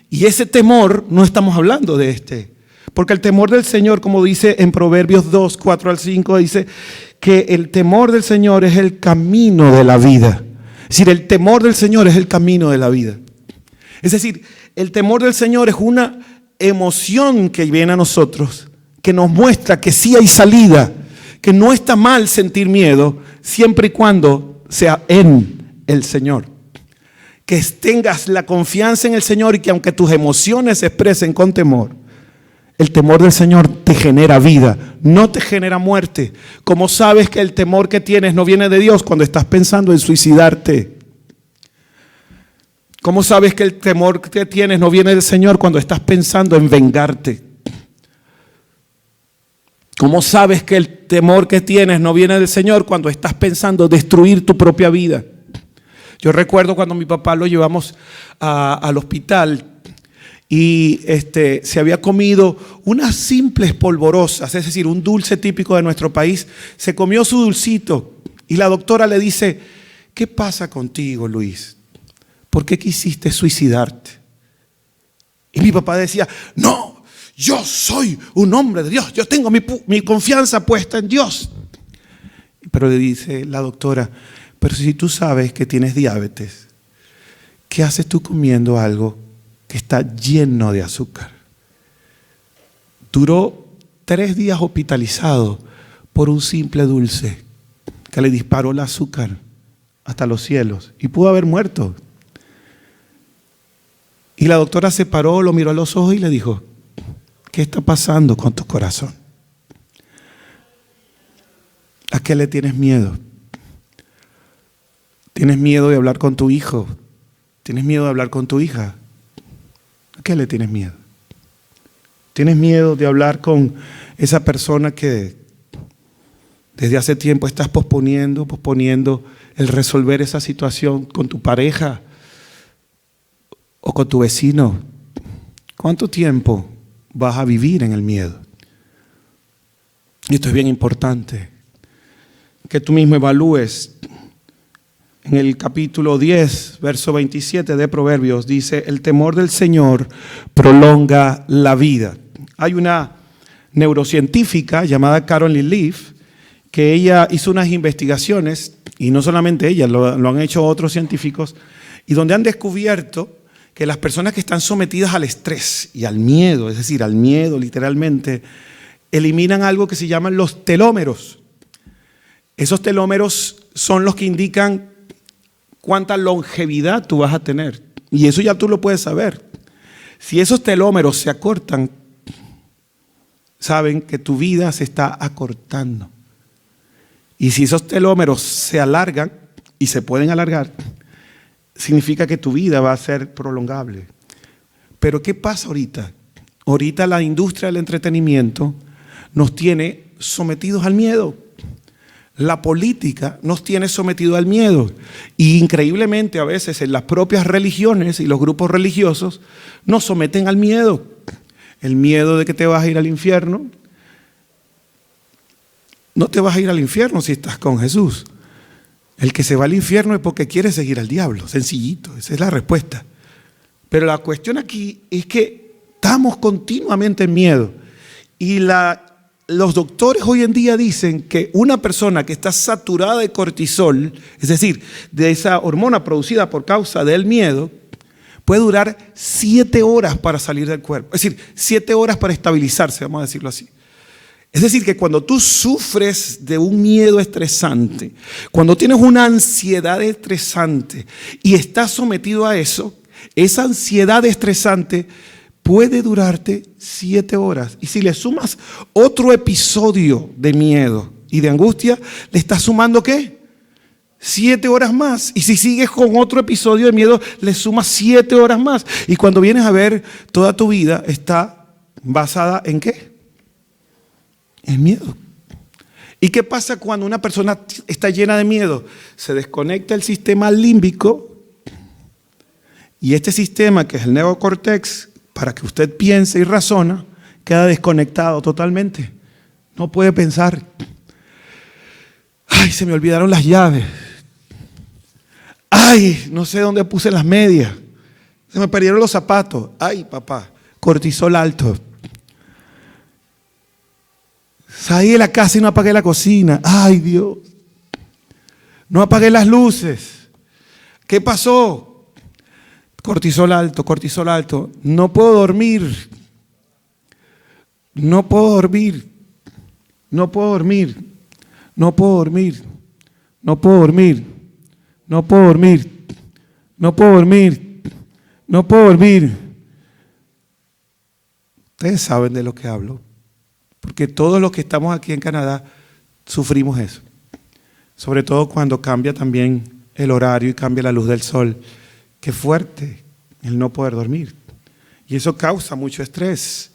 Y ese temor no estamos hablando de este. Porque el temor del Señor, como dice en Proverbios 2, 4 al 5, dice que el temor del Señor es el camino de la vida. Es decir, el temor del Señor es el camino de la vida. Es decir, el temor del Señor es una emoción que viene a nosotros, que nos muestra que sí hay salida, que no está mal sentir miedo, siempre y cuando sea en el Señor. Que tengas la confianza en el Señor y que aunque tus emociones se expresen con temor, el temor del Señor te genera vida, no te genera muerte. ¿Cómo sabes que el temor que tienes no viene de Dios? Cuando estás pensando en suicidarte. ¿Cómo sabes que el temor que tienes no viene del Señor? Cuando estás pensando en vengarte. ¿Cómo sabes que el temor que tienes no viene del Señor? Cuando estás pensando en destruir tu propia vida. Yo recuerdo cuando mi papá lo llevamos al hospital y se había comido unas simples polvorosas, es decir, un dulce típico de nuestro país. Se comió su dulcito y la doctora le dice: ¿qué pasa contigo, Luis? ¿Por qué quisiste suicidarte? Y mi papá decía: no, yo soy un hombre de Dios, yo tengo mi confianza puesta en Dios. Pero le dice la doctora: pero si tú sabes que tienes diabetes, ¿qué haces tú comiendo algo que está lleno de azúcar? Duró 3 días hospitalizado por un simple dulce que le disparó el azúcar hasta los cielos y pudo haber muerto. Y la doctora se paró, lo miró a los ojos y le dijo: ¿qué está pasando con tu corazón? ¿A qué le tienes miedo? ¿Tienes miedo de hablar con tu hijo? ¿Tienes miedo de hablar con tu hija? ¿A qué le tienes miedo? ¿Tienes miedo de hablar con esa persona que desde hace tiempo estás posponiendo el resolver esa situación con tu pareja o con tu vecino? ¿Cuánto tiempo vas a vivir en el miedo? Y esto es bien importante, que tú mismo evalúes. En el capítulo 10, verso 27 de Proverbios, dice: el temor del Señor prolonga la vida. Hay una neurocientífica llamada Caroline Leaf, que ella hizo unas investigaciones, y no solamente ella, lo han hecho otros científicos, y donde han descubierto que las personas que están sometidas al estrés y al miedo, es decir, al miedo literalmente, eliminan algo que se llaman los telómeros. Esos telómeros son los que indican cuánta longevidad tú vas a tener. Y eso ya tú lo puedes saber. Si esos telómeros se acortan, saben que tu vida se está acortando. Y si esos telómeros se alargan, y se pueden alargar, significa que tu vida va a ser prolongable. Pero ¿qué pasa ahorita? Ahorita la industria del entretenimiento nos tiene sometidos al miedo. La política nos tiene sometidos al miedo. Y increíblemente a veces en las propias religiones y los grupos religiosos nos someten al miedo. El miedo de que te vas a ir al infierno. No te vas a ir al infierno si estás con Jesús. El que se va al infierno es porque quiere seguir al diablo. Sencillito, esa es la respuesta. Pero la cuestión aquí es que estamos continuamente en miedo. Y los doctores hoy en día dicen que una persona que está saturada de cortisol, es decir, de esa hormona producida por causa del miedo, puede durar 7 horas para salir del cuerpo. Es decir, 7 horas para estabilizarse, vamos a decirlo así. Es decir, que cuando tú sufres de un miedo estresante, cuando tienes una ansiedad estresante y estás sometido a eso, esa ansiedad estresante puede durarte 7 horas. Y si le sumas otro episodio de miedo y de angustia, ¿le estás sumando qué? 7 horas más. Y si sigues con otro episodio de miedo, le sumas 7 horas más. Y cuando vienes a ver, toda tu vida está basada ¿en qué? En miedo. ¿Y qué pasa cuando una persona está llena de miedo? Se desconecta el sistema límbico y este sistema, que es el neocórtex, para que usted piense y razona, queda desconectado totalmente. No puede pensar. Ay, se me olvidaron las llaves. Ay, no sé dónde puse las medias. Se me perdieron los zapatos. Ay, papá, cortisol alto. Salí de la casa y no apagué la cocina. Ay, Dios. No apagué las luces. ¿Qué pasó? Cortisol alto, cortisol alto. No puedo dormir. No puedo dormir. No puedo dormir. No puedo dormir. No puedo dormir. No puedo dormir. No puedo dormir. No puedo dormir. Ustedes saben de lo que hablo. Porque todos los que estamos aquí en Canadá sufrimos eso. Sobre todo cuando cambia también el horario y cambia la luz del sol. Qué fuerte el no poder dormir. Y eso causa mucho estrés.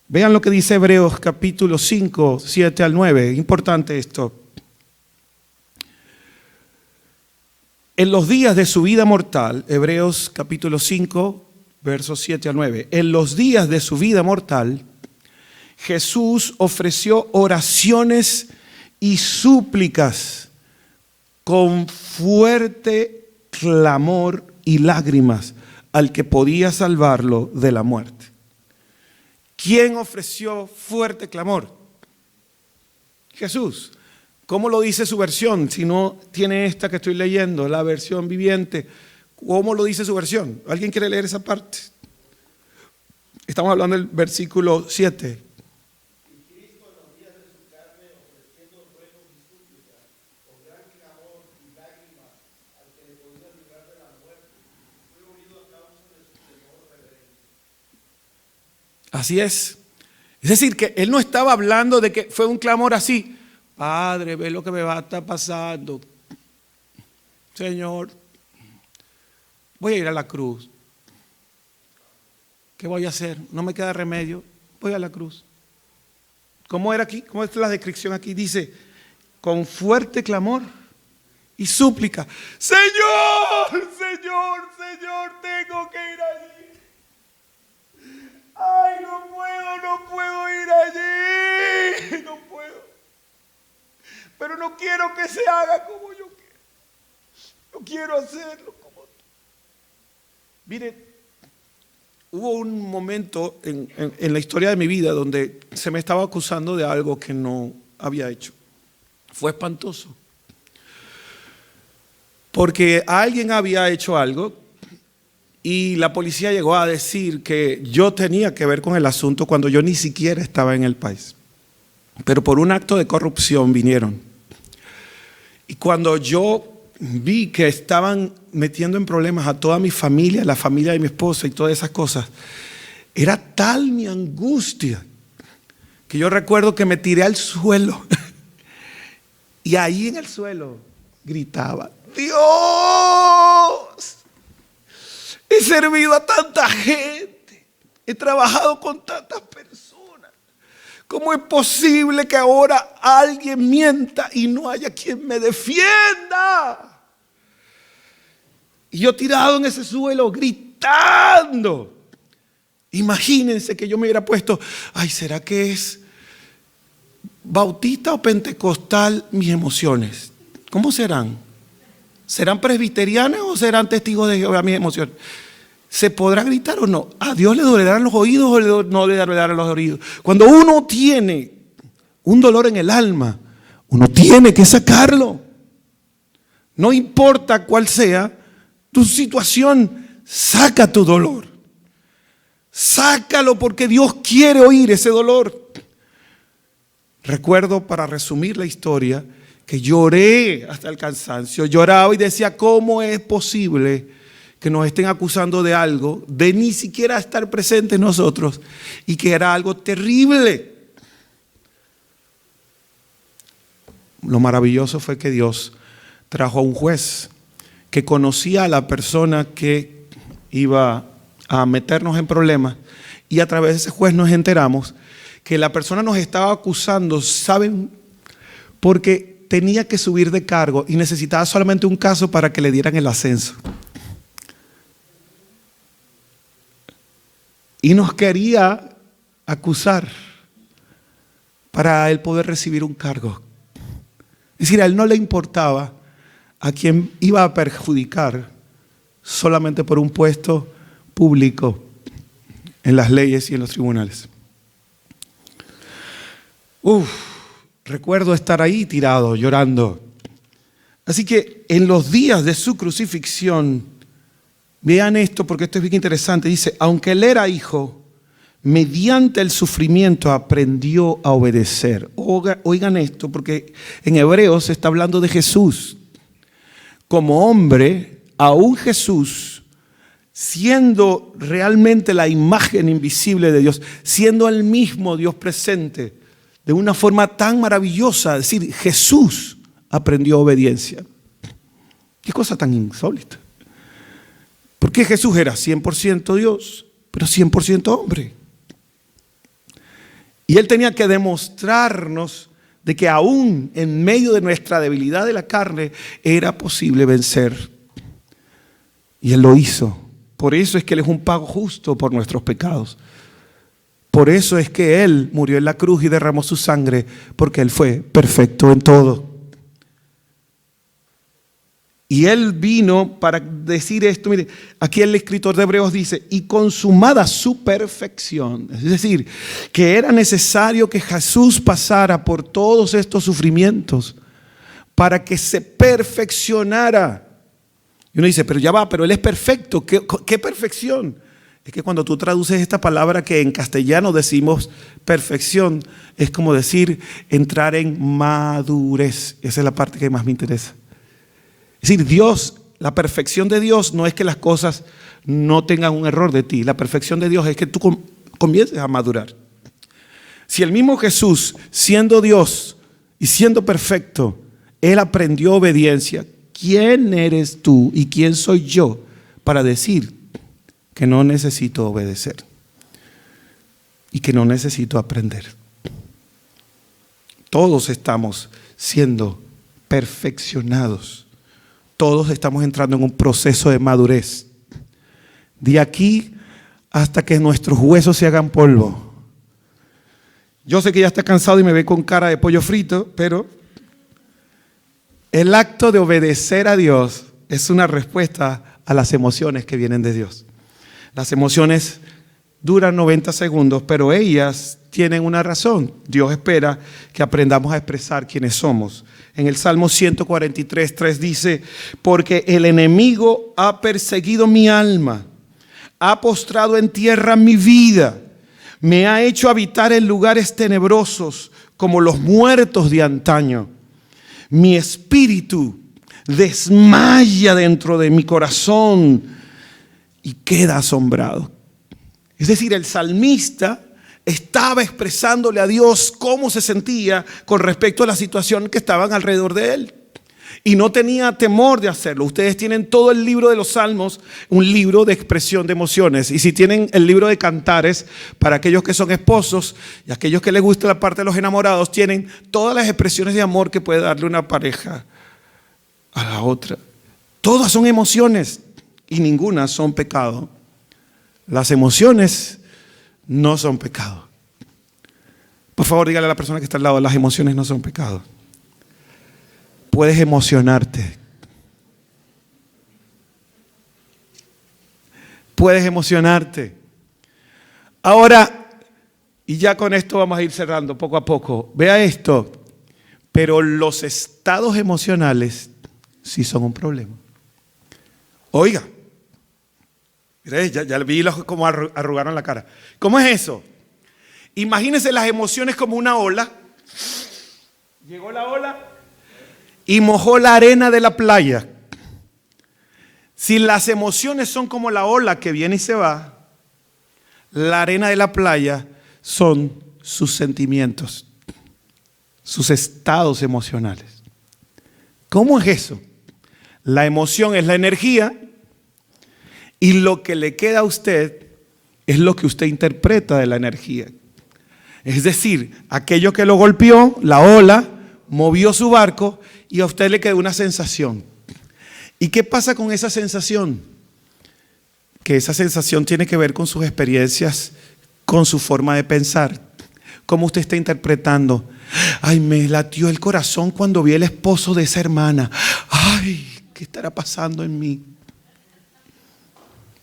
Vean lo que dice Hebreos capítulo 5, 7 al 9. Importante esto. En los días de su vida mortal, Hebreos capítulo 5, versos 7 al 9. En los días de su vida mortal, Jesús ofreció oraciones y súplicas con fuerte clamor y lágrimas al que podía salvarlo de la muerte. ¿Quién ofreció fuerte clamor? Jesús. ¿Cómo lo dice su versión? Si no tiene esta que estoy leyendo, la versión viviente. ¿Cómo lo dice su versión? ¿Alguien quiere leer esa parte? Estamos hablando del versículo 7. Así es. Es decir, que él no estaba hablando de que fue un clamor así. Padre, ve lo que me va a estar pasando. Señor, voy a ir a la cruz. ¿Qué voy a hacer? No me queda remedio. Voy a la cruz. ¿Cómo era aquí? ¿Cómo es la descripción aquí? Dice, con fuerte clamor y súplica. Señor, Señor, Señor, tengo que ir allí. Ay, no puedo ir allí. No puedo. Pero no quiero que se haga como yo quiero. No quiero hacerlo como tú. Mire, hubo un momento en la historia de mi vida donde se me estaba acusando de algo que no había hecho. Fue espantoso. Porque alguien había hecho algo y la policía llegó a decir que yo tenía que ver con el asunto cuando yo ni siquiera estaba en el país. Pero por un acto de corrupción vinieron. Y cuando yo vi que estaban metiendo en problemas a toda mi familia, la familia de mi esposa y todas esas cosas, era tal mi angustia que yo recuerdo que me tiré al suelo y ahí en el suelo gritaba, Dios, he servido a tanta gente, he trabajado con tantas personas. ¿Cómo es posible que ahora alguien mienta y no haya quien me defienda? Y yo tirado en ese suelo gritando. Imagínense que yo me hubiera puesto, ay, ¿será que es bautista o pentecostal mis emociones? ¿Cómo serán? ¿Serán presbiterianas o serán testigos de Jehová mis emociones? ¿Se podrá gritar o no? ¿A Dios le dolerán los oídos o no le dolerán los oídos? Cuando uno tiene un dolor en el alma, uno tiene que sacarlo. No importa cuál sea tu situación, saca tu dolor. Sácalo porque Dios quiere oír ese dolor. Recuerdo, para resumir la historia, que lloré hasta el cansancio. Lloraba y decía, ¿cómo es posible que nos estén acusando de algo, de ni siquiera estar presentes nosotros, y que era algo terrible? Lo maravilloso fue que Dios trajo a un juez que conocía a la persona que iba a meternos en problemas, y a través de ese juez nos enteramos que la persona nos estaba acusando, ¿saben? Porque tenía que subir de cargo y necesitaba solamente un caso para que le dieran el ascenso. Y nos quería acusar para él poder recibir un cargo. Es decir, a él no le importaba a quien iba a perjudicar solamente por un puesto público en las leyes y en los tribunales. Recuerdo estar ahí tirado, llorando. Así que en los días de su crucifixión, vean esto porque esto es bien interesante. Dice, aunque él era hijo, mediante el sufrimiento aprendió a obedecer. Oigan esto porque en Hebreos se está hablando de Jesús. Como hombre, aún Jesús, siendo realmente la imagen invisible de Dios, siendo el mismo Dios presente, de una forma tan maravillosa, es decir, Jesús aprendió obediencia. Qué cosa tan insólita. Porque Jesús era 100% Dios, pero 100% hombre. Y Él tenía que demostrarnos de que aún en medio de nuestra debilidad de la carne era posible vencer. Y Él lo hizo Por eso es que Él es un pago justo por nuestros pecados. Por eso es que Él murió en la cruz y derramó su sangre, porque Él fue perfecto en todo. Y Él vino para decir esto. Mire, aquí el escritor de Hebreos dice, y consumada su perfección. Es decir, que era necesario que Jesús pasara por todos estos sufrimientos para que se perfeccionara. Y uno dice, pero ya va, pero Él es perfecto. ¿Qué perfección? Es que cuando tú traduces esta palabra que en castellano decimos perfección, es como decir entrar en madurez. Esa es la parte que más me interesa. Es decir, Dios, la perfección de Dios no es que las cosas no tengan un error de ti. La perfección de Dios es que tú comiences a madurar. Si el mismo Jesús, siendo Dios y siendo perfecto, Él aprendió obediencia, ¿quién eres tú y quién soy yo para decir que no necesito obedecer y que no necesito aprender? Todos estamos siendo perfeccionados. Todos estamos entrando en un proceso de madurez. De aquí hasta que nuestros huesos se hagan polvo. Yo sé que ya está cansado y me ve con cara de pollo frito, pero el acto de obedecer a Dios es una respuesta a las emociones que vienen de Dios. Las emociones duran 90 segundos, pero ellas tienen una razón. Dios espera que aprendamos a expresar quiénes somos. En el Salmo 143:3 dice, porque el enemigo ha perseguido mi alma, ha postrado en tierra mi vida, me ha hecho habitar en lugares tenebrosos como los muertos de antaño. Mi espíritu desmaya dentro de mi corazón y queda asombrado. Es decir, el salmista estaba expresándole a Dios cómo se sentía con respecto a la situación que estaban alrededor de él. Y no tenía temor de hacerlo. Ustedes tienen todo el libro de los Salmos, un libro de expresión de emociones. Y si tienen el libro de Cantares, para aquellos que son esposos y aquellos que les gusta la parte de los enamorados, tienen todas las expresiones de amor que puede darle una pareja a la otra. Todas son emociones y ninguna son pecado. Las emociones no son pecado. Por favor, dígale a la persona que está al lado, las emociones no son pecado. Puedes emocionarte. Puedes emocionarte. Ahora, y ya con esto vamos a ir cerrando poco a poco. Vea esto. Pero los estados emocionales sí son un problema. Oiga. Ya vi cómo arrugaron la cara. ¿Cómo es eso? Imagínense las emociones como una ola. Llegó la ola y mojó la arena de la playa. Si las emociones son como la ola que viene y se va, la arena de la playa son sus sentimientos, sus estados emocionales. ¿Cómo es eso? La emoción es la energía. Y lo que le queda a usted es lo que usted interpreta de la energía. Es decir, aquello que lo golpeó, la ola, movió su barco y a usted le quedó una sensación. ¿Y qué pasa con esa sensación? Que esa sensación tiene que ver con sus experiencias, con su forma de pensar. ¿Cómo usted está interpretando? Ay, me latió el corazón cuando vi el esposo de esa hermana. Ay, ¿qué estará pasando en mí?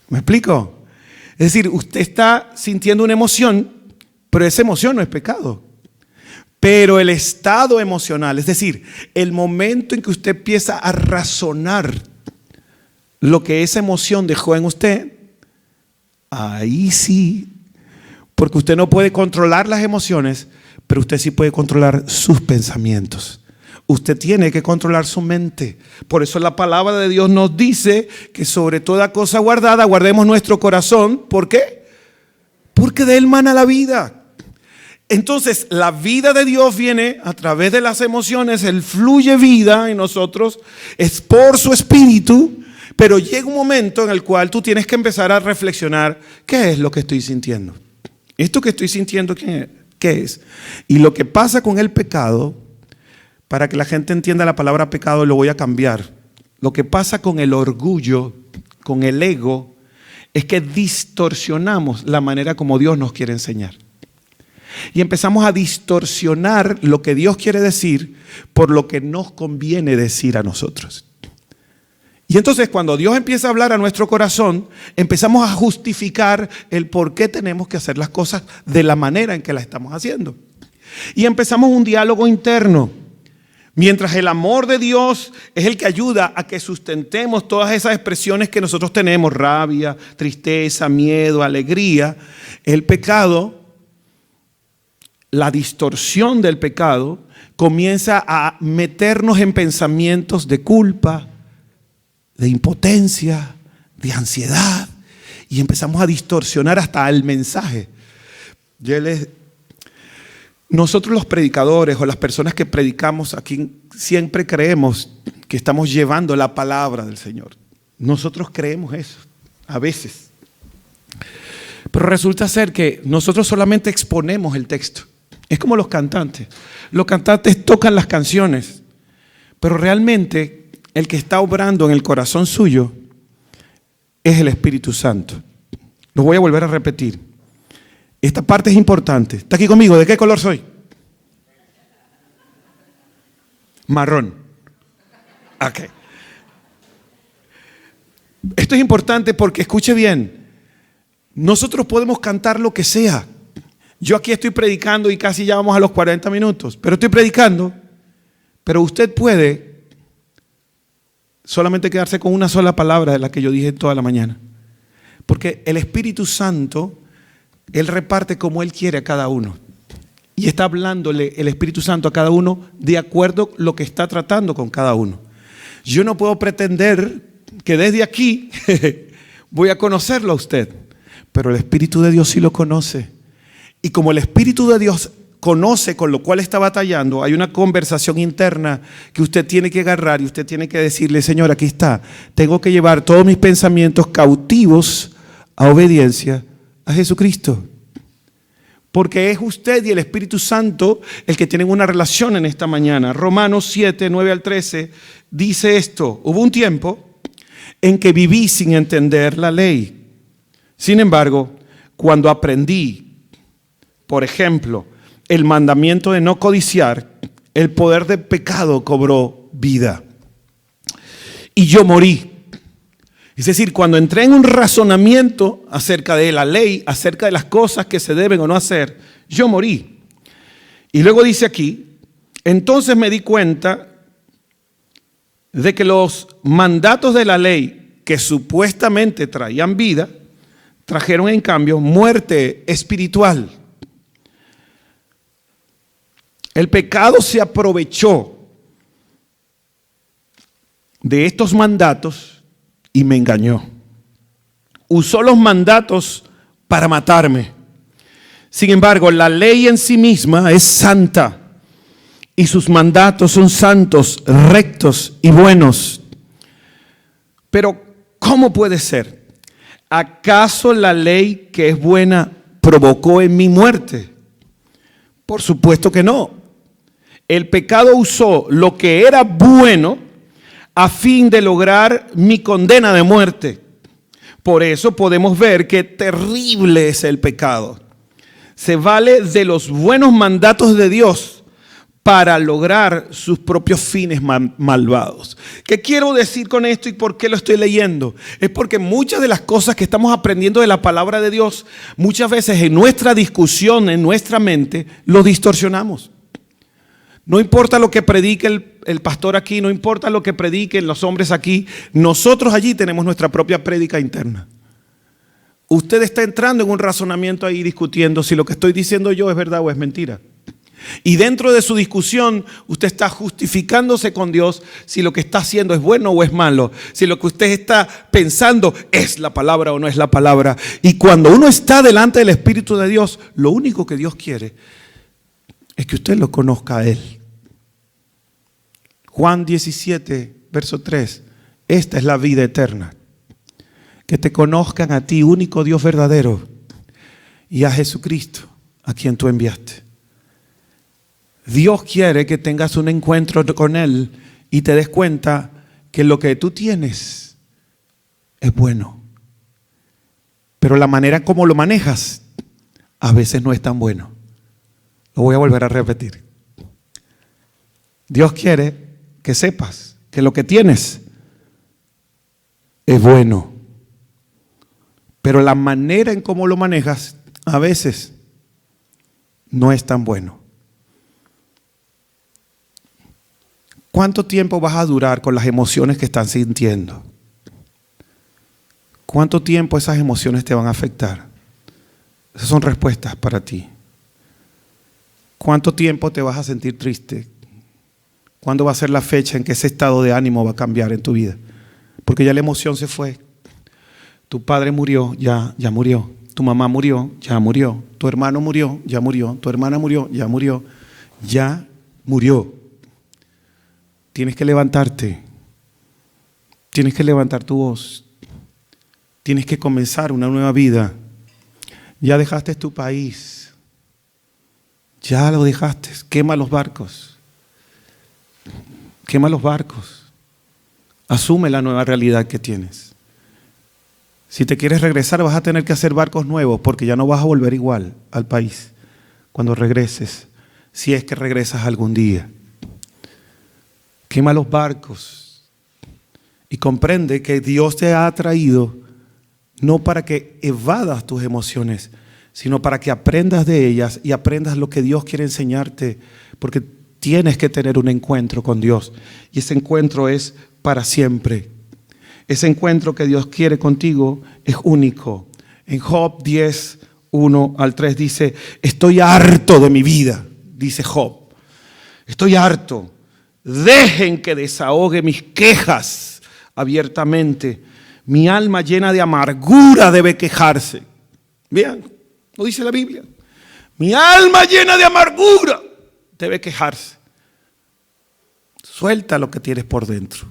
¿Me explico? Es decir, usted está sintiendo una emoción, pero esa emoción no es pecado. Pero el estado emocional, es decir, el momento en que usted empieza a razonar lo que esa emoción dejó en usted, ahí sí, porque usted no puede controlar las emociones, pero usted sí puede controlar sus pensamientos. Usted tiene que controlar su mente. Por eso la palabra de Dios nos dice que sobre toda cosa guardada, guardemos nuestro corazón. ¿Por qué? Porque de él mana la vida. Entonces, la vida de Dios viene a través de las emociones. Él fluye vida en nosotros. Es por su espíritu. Pero llega un momento en el cual tú tienes que empezar a reflexionar. ¿Qué es lo que estoy sintiendo? ¿Esto que estoy sintiendo qué es? Y lo que pasa con el pecado, para que la gente entienda la palabra pecado, lo voy a cambiar. Lo que pasa con el orgullo, con el ego, es que distorsionamos la manera como Dios nos quiere enseñar. Y empezamos a distorsionar lo que Dios quiere decir por lo que nos conviene decir a nosotros. Y entonces cuando Dios empieza a hablar a nuestro corazón, empezamos a justificar el por qué tenemos que hacer las cosas de la manera en que las estamos haciendo. Y empezamos un diálogo interno. Mientras el amor de Dios es el que ayuda a que sustentemos todas esas expresiones que nosotros tenemos, rabia, tristeza, miedo, alegría, el pecado, la distorsión del pecado, comienza a meternos en pensamientos de culpa, de impotencia, de ansiedad, y empezamos a distorsionar hasta el mensaje. Nosotros los predicadores o las personas que predicamos aquí siempre creemos que estamos llevando la palabra del Señor. Nosotros creemos eso, a veces. Pero resulta ser que nosotros solamente exponemos el texto. Es como los cantantes. Los cantantes tocan las canciones, pero realmente el que está obrando en el corazón suyo es el Espíritu Santo. Lo voy a volver a repetir. Esta parte es importante. ¿Está aquí conmigo? ¿De qué color soy? Marrón. Ok. Esto es importante porque, escuche bien, nosotros podemos cantar lo que sea. Yo aquí estoy predicando y casi ya vamos a los 40 minutos, pero estoy predicando, pero usted puede solamente quedarse con una sola palabra de la que yo dije toda la mañana. Porque el Espíritu Santo, Él reparte como Él quiere a cada uno. Y está hablándole el Espíritu Santo a cada uno de acuerdo a lo que está tratando con cada uno. Yo no puedo pretender que desde aquí voy a conocerlo a usted, pero el Espíritu de Dios sí lo conoce. Y como el Espíritu de Dios conoce con lo cual está batallando, hay una conversación interna que usted tiene que agarrar y usted tiene que decirle: Señor, aquí está, tengo que llevar todos mis pensamientos cautivos a obediencia a Jesucristo. Porque es usted y el Espíritu Santo el que tienen una relación en esta mañana. Romanos 7, 9 al 13 dice esto: hubo un tiempo en que viví sin entender la ley. Sin embargo, cuando aprendí, por ejemplo, el mandamiento de no codiciar, el poder del pecado cobró vida. Y yo morí. Es decir, cuando entré en un razonamiento acerca de la ley, acerca de las cosas que se deben o no hacer, yo morí. Y luego dice aquí: entonces me di cuenta de que los mandatos de la ley que supuestamente traían vida, trajeron en cambio muerte espiritual. El pecado se aprovechó de estos mandatos y me engañó. Usó los mandatos para matarme. Sin embargo, la ley en sí misma es santa y sus mandatos son santos, rectos y buenos. Pero, ¿cómo puede ser? ¿Acaso la ley que es buena provocó en mi muerte? Por supuesto que no. El pecado usó lo que era bueno a fin de lograr mi condena de muerte. Por eso podemos ver qué terrible es el pecado. Se vale de los buenos mandatos de Dios para lograr sus propios fines malvados. ¿Qué quiero decir con esto y por qué lo estoy leyendo? Es porque muchas de las cosas que estamos aprendiendo de la palabra de Dios, muchas veces en nuestra discusión, en nuestra mente, lo distorsionamos. No importa lo que predique el pastor aquí, no importa lo que prediquen los hombres aquí, nosotros allí tenemos nuestra propia prédica interna. Usted está entrando en un razonamiento ahí discutiendo si lo que estoy diciendo yo es verdad o es mentira. Y dentro de su discusión, usted está justificándose con Dios si lo que está haciendo es bueno o es malo, si lo que usted está pensando es la palabra o no es la palabra. Y cuando uno está delante del Espíritu de Dios, lo único que Dios quiere es que usted lo conozca a Él. Juan 17, verso 3. Esta es la vida eterna. Que te conozcan a ti, único Dios verdadero, y a Jesucristo, a quien tú enviaste. Dios quiere que tengas un encuentro con Él y te des cuenta que lo que tú tienes es bueno. pero la manera como lo manejas a veces no es tan bueno. Lo voy a volver a repetir. Dios quiere que sepas que lo que tienes es bueno, pero la manera en cómo lo manejas a veces no es tan bueno. ¿Cuánto tiempo vas a durar con las emociones que estás sintiendo? ¿Cuánto tiempo esas emociones te van a afectar? Esas son respuestas para ti. ¿Cuánto tiempo te vas a sentir triste? ¿Cuándo va a ser la fecha en que ese estado de ánimo va a cambiar en tu vida? Porque ya la emoción se fue. Tu padre murió, ya murió. Tu mamá murió, ya murió. Tu hermano murió, ya murió. Tu hermana murió, ya murió. Ya murió. Tienes que levantarte. Tienes que levantar tu voz. Tienes que comenzar una nueva vida. Ya dejaste tu país. Ya lo dejaste. Quema los barcos. Quema los barcos. Asume la nueva realidad que tienes. Si te quieres regresar, vas a tener que hacer barcos nuevos porque ya no vas a volver igual al país cuando regreses, si es que regresas algún día. Quema los barcos y comprende que Dios te ha traído no para que evadas tus emociones, sino para que aprendas de ellas y aprendas lo que Dios quiere enseñarte, porque tienes que tener un encuentro con Dios y ese encuentro es para siempre. Ese encuentro que Dios quiere contigo es único. En Job 10, 1 al 3 dice: estoy harto de mi vida, dice Job. Estoy harto. Dejen que desahogue mis quejas abiertamente. Mi alma llena de amargura debe quejarse. Vean, lo dice la Biblia. Mi alma llena de amargura debe quejarse. Suelta lo que tienes por dentro.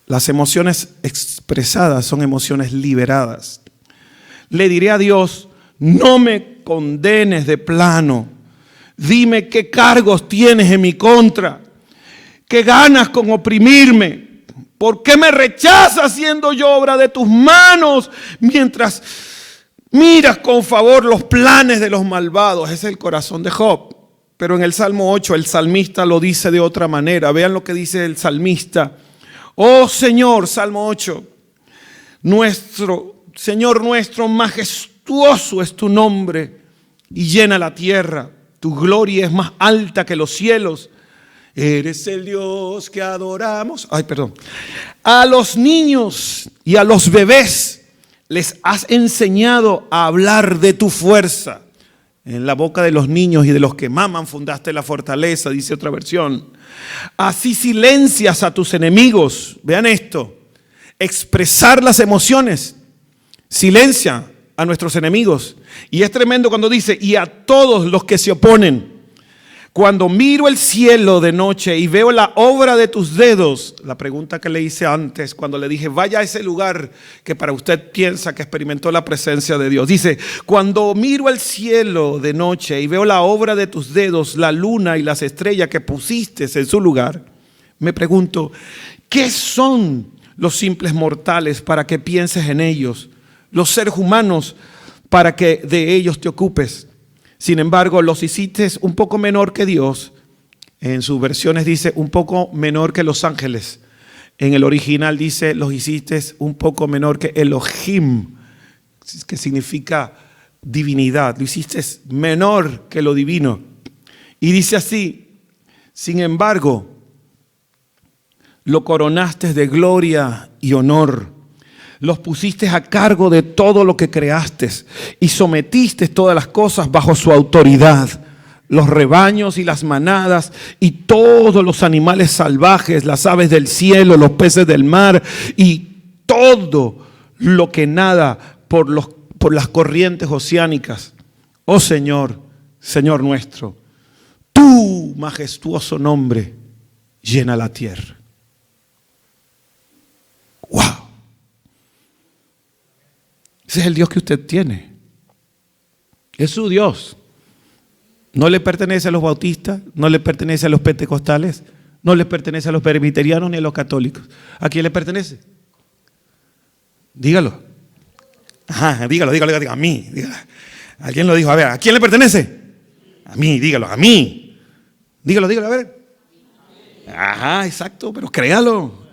Las emociones expresadas son emociones liberadas. Le diré a Dios: no me condenes de plano. Dime qué cargos tienes en mi contra. ¿Qué ganas con oprimirme? ¿Por qué me rechazas siendo yo obra de tus manos mientras miras con favor los planes de los malvados? Ese es el corazón de Job. Pero en el Salmo 8 el salmista lo dice de otra manera. Vean lo que dice el salmista. Oh Señor, Salmo 8, Señor nuestro, majestuoso es tu nombre y llena la tierra. Tu gloria es más alta que los cielos. Eres el Dios que adoramos. A los niños y a los bebés les has enseñado a hablar de tu fuerza. En la boca de los niños y de los que maman fundaste la fortaleza, dice otra versión. Así silencias a tus enemigos. Vean esto. Expresar las emociones silencia a nuestros enemigos. Y es tremendo cuando dice: y a todos los que se oponen. Cuando miro el cielo de noche y veo la obra de tus dedos, la pregunta que le hice antes cuando le dije: vaya a ese lugar que para usted piensa que experimentó la presencia de Dios. Dice: cuando miro el cielo de noche y veo la obra de tus dedos, la luna y las estrellas que pusiste en su lugar, me pregunto: ¿qué son los simples mortales para que pienses en ellos? Los seres humanos para que de ellos te ocupes. Sin embargo, los hiciste un poco menor que Dios. En sus versiones dice un poco menor que los ángeles. En el original dice: los hiciste un poco menor que Elohim, que significa divinidad. Lo hiciste menor que lo divino. Y dice así: sin embargo, lo coronaste de gloria y honor. Los pusiste a cargo de todo lo que creaste y sometiste todas las cosas bajo su autoridad. Los rebaños y las manadas y todos los animales salvajes, las aves del cielo, los peces del mar y todo lo que nada por las corrientes oceánicas. Oh Señor, Señor nuestro, tu majestuoso nombre llena la tierra. ¡Wow! Ese es el Dios que usted tiene. Es su Dios. No le pertenece a los bautistas, no le pertenece a los pentecostales, no le pertenece a los presbiterianos ni a los católicos. ¿A quién le pertenece? Dígalo. Ajá, dígalo, a mí. Dígalo. Alguien lo dijo, a ver, ¿a quién le pertenece? A mí, dígalo, a mí. Dígalo, a ver. Ajá, exacto, pero créalo.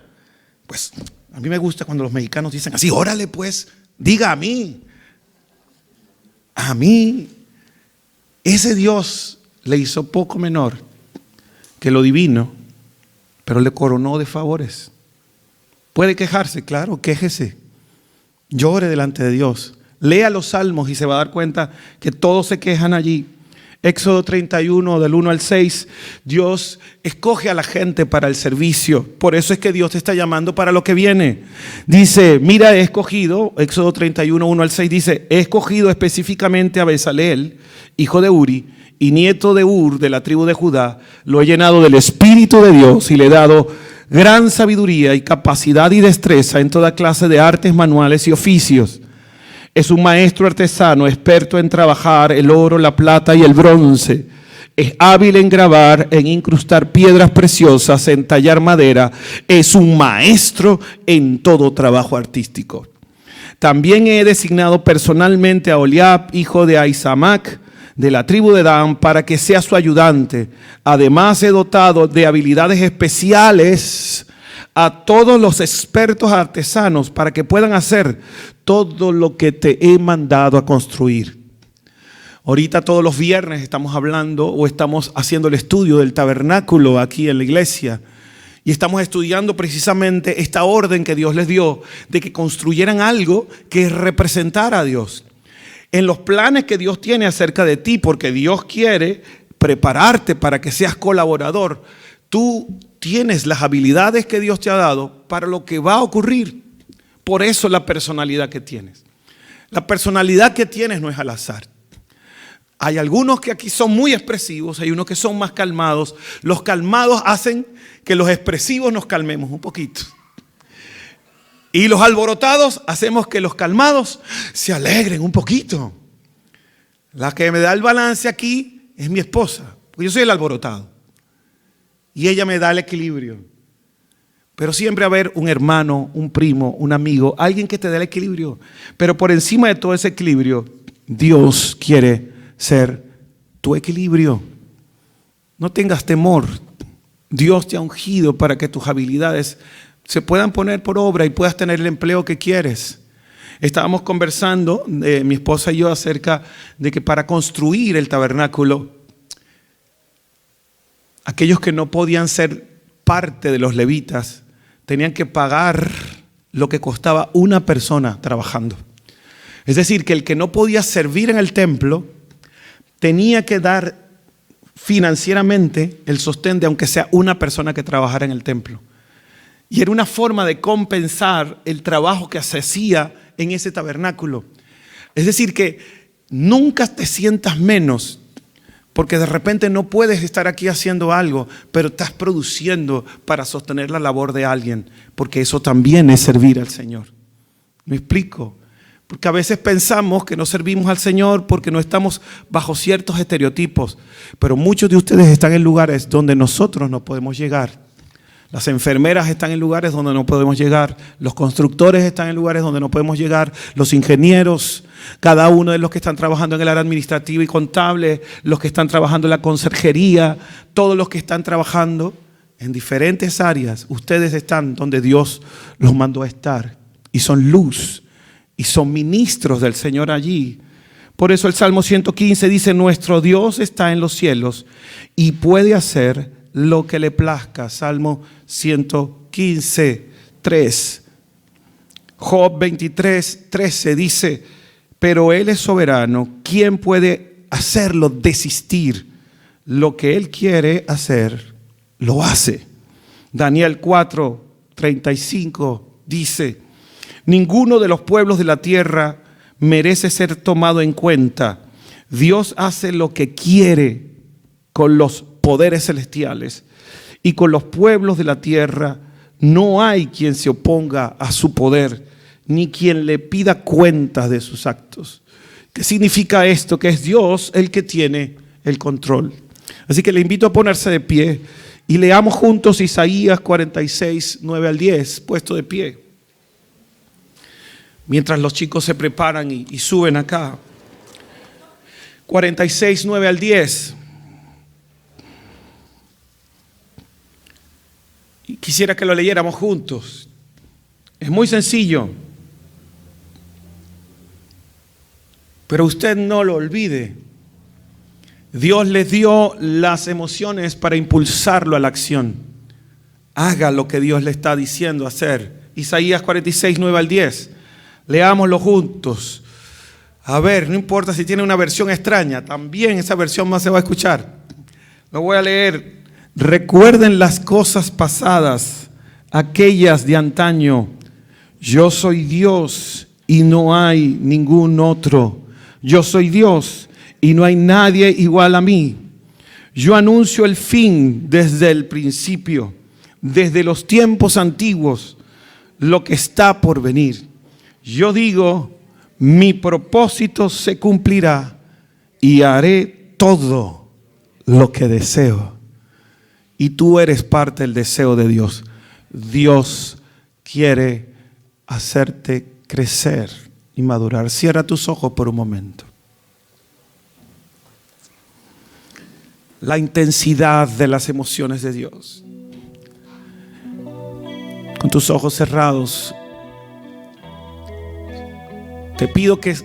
Pues a mí me gusta cuando los mexicanos dicen así, órale pues, diga a mí. A mí. Ese Dios le hizo poco menor que lo divino, pero le coronó de favores. Puede quejarse, claro, quéjese. Llore delante de Dios. Lea los salmos y se va a dar cuenta que todos se quejan allí. Éxodo 31, del 1 al 6, Dios escoge a la gente para el servicio. Por eso es que Dios te está llamando para lo que viene. Dice, mira, he escogido, Éxodo 31, 1 al 6 dice, he escogido específicamente a Bezaleel, hijo de Uri, y nieto de Ur, de la tribu de Judá. Lo he llenado del Espíritu de Dios y le he dado gran sabiduría y capacidad y destreza en toda clase de artes manuales y oficios. Es un maestro artesano, experto en trabajar el oro, la plata y el bronce. Es hábil en grabar, en incrustar piedras preciosas, en tallar madera. Es un maestro en todo trabajo artístico. También he designado personalmente a Oliab, hijo de Ahisamac, de la tribu de Dan, para que sea su ayudante. Además he dotado de habilidades especiales a todos los expertos artesanos para que puedan hacer todo lo que te he mandado a construir. Ahorita todos los viernes estamos hablando o estamos haciendo el estudio del tabernáculo aquí en la iglesia y estamos estudiando precisamente esta orden que Dios les dio de que construyeran algo que representara a Dios. En los planes que Dios tiene acerca de ti, porque Dios quiere prepararte para que seas colaborador, tú tienes las habilidades que Dios te ha dado para lo que va a ocurrir. Por eso la personalidad que tienes. La personalidad que tienes no es al azar. Hay algunos que aquí son muy expresivos, hay unos que son más calmados. Los calmados hacen que los expresivos nos calmemos un poquito. Y los alborotados hacemos que los calmados se alegren un poquito. La que me da el balance aquí es mi esposa, porque yo soy el alborotado. Y ella me da el equilibrio. Pero siempre va a haber un hermano, un primo, un amigo, alguien que te dé el equilibrio. Pero por encima de todo ese equilibrio, Dios quiere ser tu equilibrio. No tengas temor. Dios te ha ungido para que tus habilidades se puedan poner por obra y puedas tener el empleo que quieres. Estábamos conversando, mi esposa y yo, acerca de que para construir el tabernáculo, aquellos que no podían ser parte de los levitas tenían que pagar lo que costaba una persona trabajando. Es decir, que el que no podía servir en el templo tenía que dar financieramente el sostén de aunque sea una persona que trabajara en el templo. Y era una forma de compensar el trabajo que se hacía en ese tabernáculo. Es decir, que nunca te sientas menos, porque de repente no puedes estar aquí haciendo algo, pero estás produciendo para sostener la labor de alguien, porque eso también es servir al Señor. ¿Me explico? Porque a veces pensamos que no servimos al Señor porque no estamos bajo ciertos estereotipos, pero muchos de ustedes están en lugares donde nosotros no podemos llegar. Las enfermeras están en lugares donde no podemos llegar, los constructores están en lugares donde no podemos llegar, los ingenieros, cada uno de los que están trabajando en el área administrativa y contable, los que están trabajando en la conserjería, todos los que están trabajando en diferentes áreas, ustedes están donde Dios los mandó a estar y son luz y son ministros del Señor allí. Por eso el Salmo 115 dice, nuestro Dios está en los cielos y puede hacer lo que le plazca. Salmo 115, 3. Job 23, 13 dice, pero Él es soberano, ¿quién puede hacerlo desistir? Lo que Él quiere hacer, lo hace. Daniel 4, 35 dice, ninguno de los pueblos de la tierra merece ser tomado en cuenta. Dios hace lo que quiere con los poderes celestiales y con los pueblos de la tierra no hay quien se oponga a su poder ni quien le pida cuentas de sus actos. ¿Qué significa esto? Que es Dios el que tiene el control. Así que le invito a ponerse de pie y leamos juntos Isaías 46, 9 al 10, puesto de pie. Mientras los chicos se preparan y suben acá. 46, 9 al 10. Y quisiera que lo leyéramos juntos. Es muy sencillo. Pero usted no lo olvide. Dios les dio las emociones para impulsarlo a la acción. Haga lo que Dios le está diciendo hacer. Isaías 46, 9 al 10. Leámoslo juntos. A ver, no importa si tiene una versión extraña, también esa versión más se va a escuchar. Lo voy a leer. Recuerden las cosas pasadas, aquellas de antaño. Yo soy Dios y no hay ningún otro. Yo soy Dios y no hay nadie igual a mí. Yo anuncio el fin desde el principio, desde los tiempos antiguos, lo que está por venir. Yo digo, mi propósito se cumplirá y haré todo lo que deseo. Y tú eres parte del deseo de Dios. Dios quiere hacerte crecer y madurar. Cierra tus ojos por un momento. La intensidad de las emociones de Dios. Con tus ojos cerrados, te pido que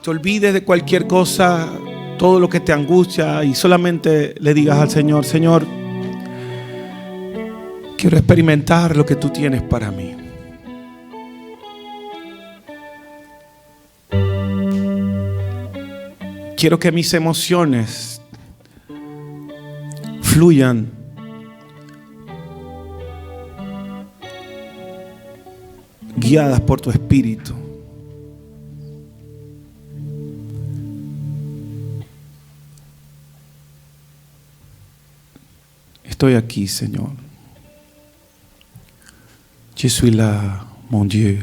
te olvides de cualquier cosa, todo lo que te angustia, y solamente le digas al Señor: Señor, quiero experimentar lo que tú tienes para mí. Quiero que mis emociones fluyan guiadas por tu Espíritu. Estoy aquí, Señor. Je suis là, mon Dieu.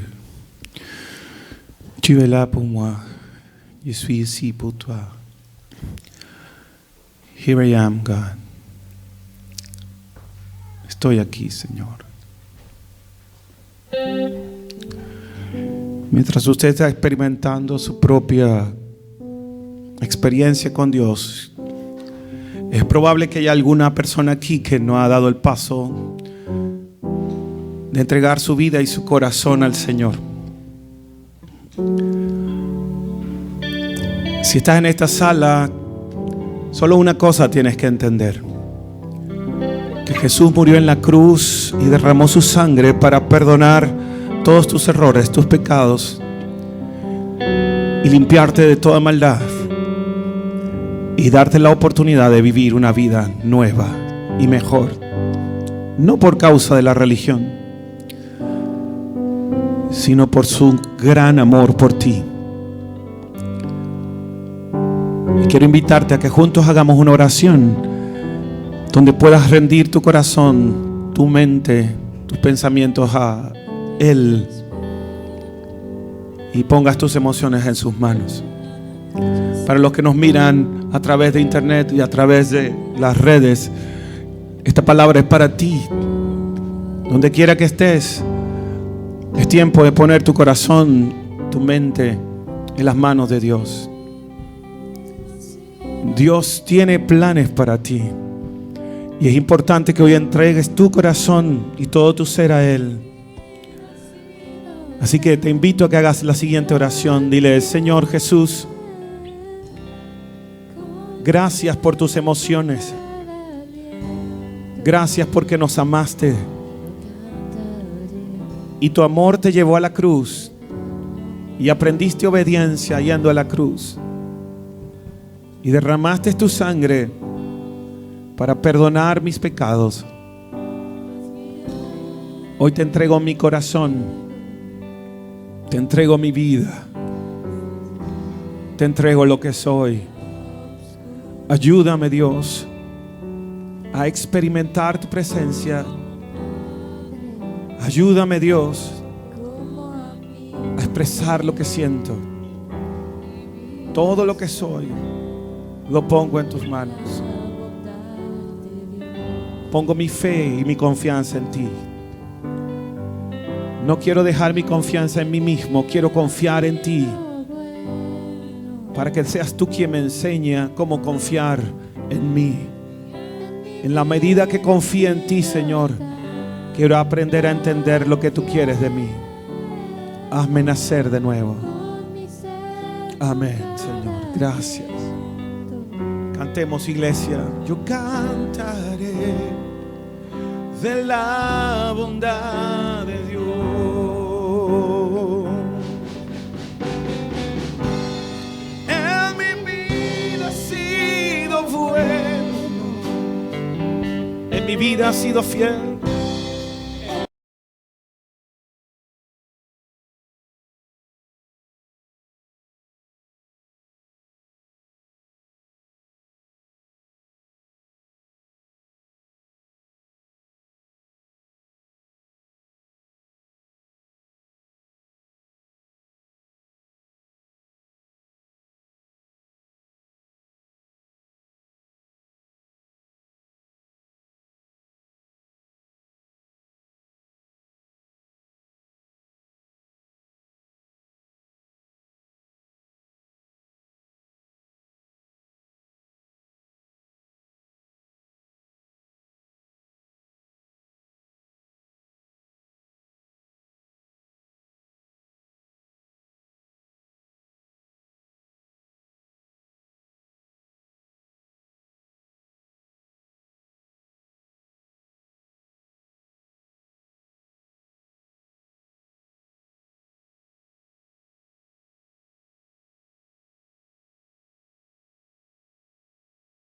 Tu es là pour moi. Je suis ici pour toi. Here I am, God. Estoy aquí, Señor. Mientras usted está experimentando su propia experiencia con Dios, es probable que haya alguna persona aquí que no ha dado el paso de entregar su vida y su corazón al Señor. Si estás en esta sala, solo una cosa tienes que entender: que Jesús murió en la cruz y derramó su sangre para perdonar todos tus errores, tus pecados, y limpiarte de toda maldad, y darte la oportunidad de vivir una vida nueva y mejor. No por causa de la religión, sino por su gran amor por ti. Y quiero invitarte a que juntos hagamos una oración donde puedas rendir tu corazón, tu mente, tus pensamientos a Él, y pongas tus emociones en sus manos. Para los que nos miran a través de internet y a través de las redes, esta palabra es para ti. Donde quiera que estés, es tiempo de poner tu corazón, tu mente en las manos de Dios. Dios tiene planes para ti, y es importante que hoy entregues tu corazón y todo tu ser a Él. Así que te invito a que hagas la siguiente oración. Dile: Señor Jesús, gracias por tus emociones. Gracias porque nos amaste y tu amor te llevó a la cruz y aprendiste obediencia yendo a la cruz y derramaste tu sangre para perdonar mis pecados. Hoy te entrego mi corazón, te entrego mi vida, te entrego lo que soy. Ayúdame, Dios, a experimentar tu presencia. Ayúdame, Dios, a expresar lo que siento. Todo lo que soy lo pongo en tus manos. Pongo mi fe y mi confianza en ti. No quiero dejar mi confianza en mí mismo, quiero confiar en ti, para que seas tú quien me enseña cómo confiar en mí. En la medida que confíe en ti, Señor, quiero aprender a entender lo que tú quieres de mí. Hazme nacer de nuevo. Amén, Señor. Gracias. Cantemos, iglesia. Yo cantaré de la bondad de Dios. En mi vida ha sido bueno, en mi vida ha sido fiel.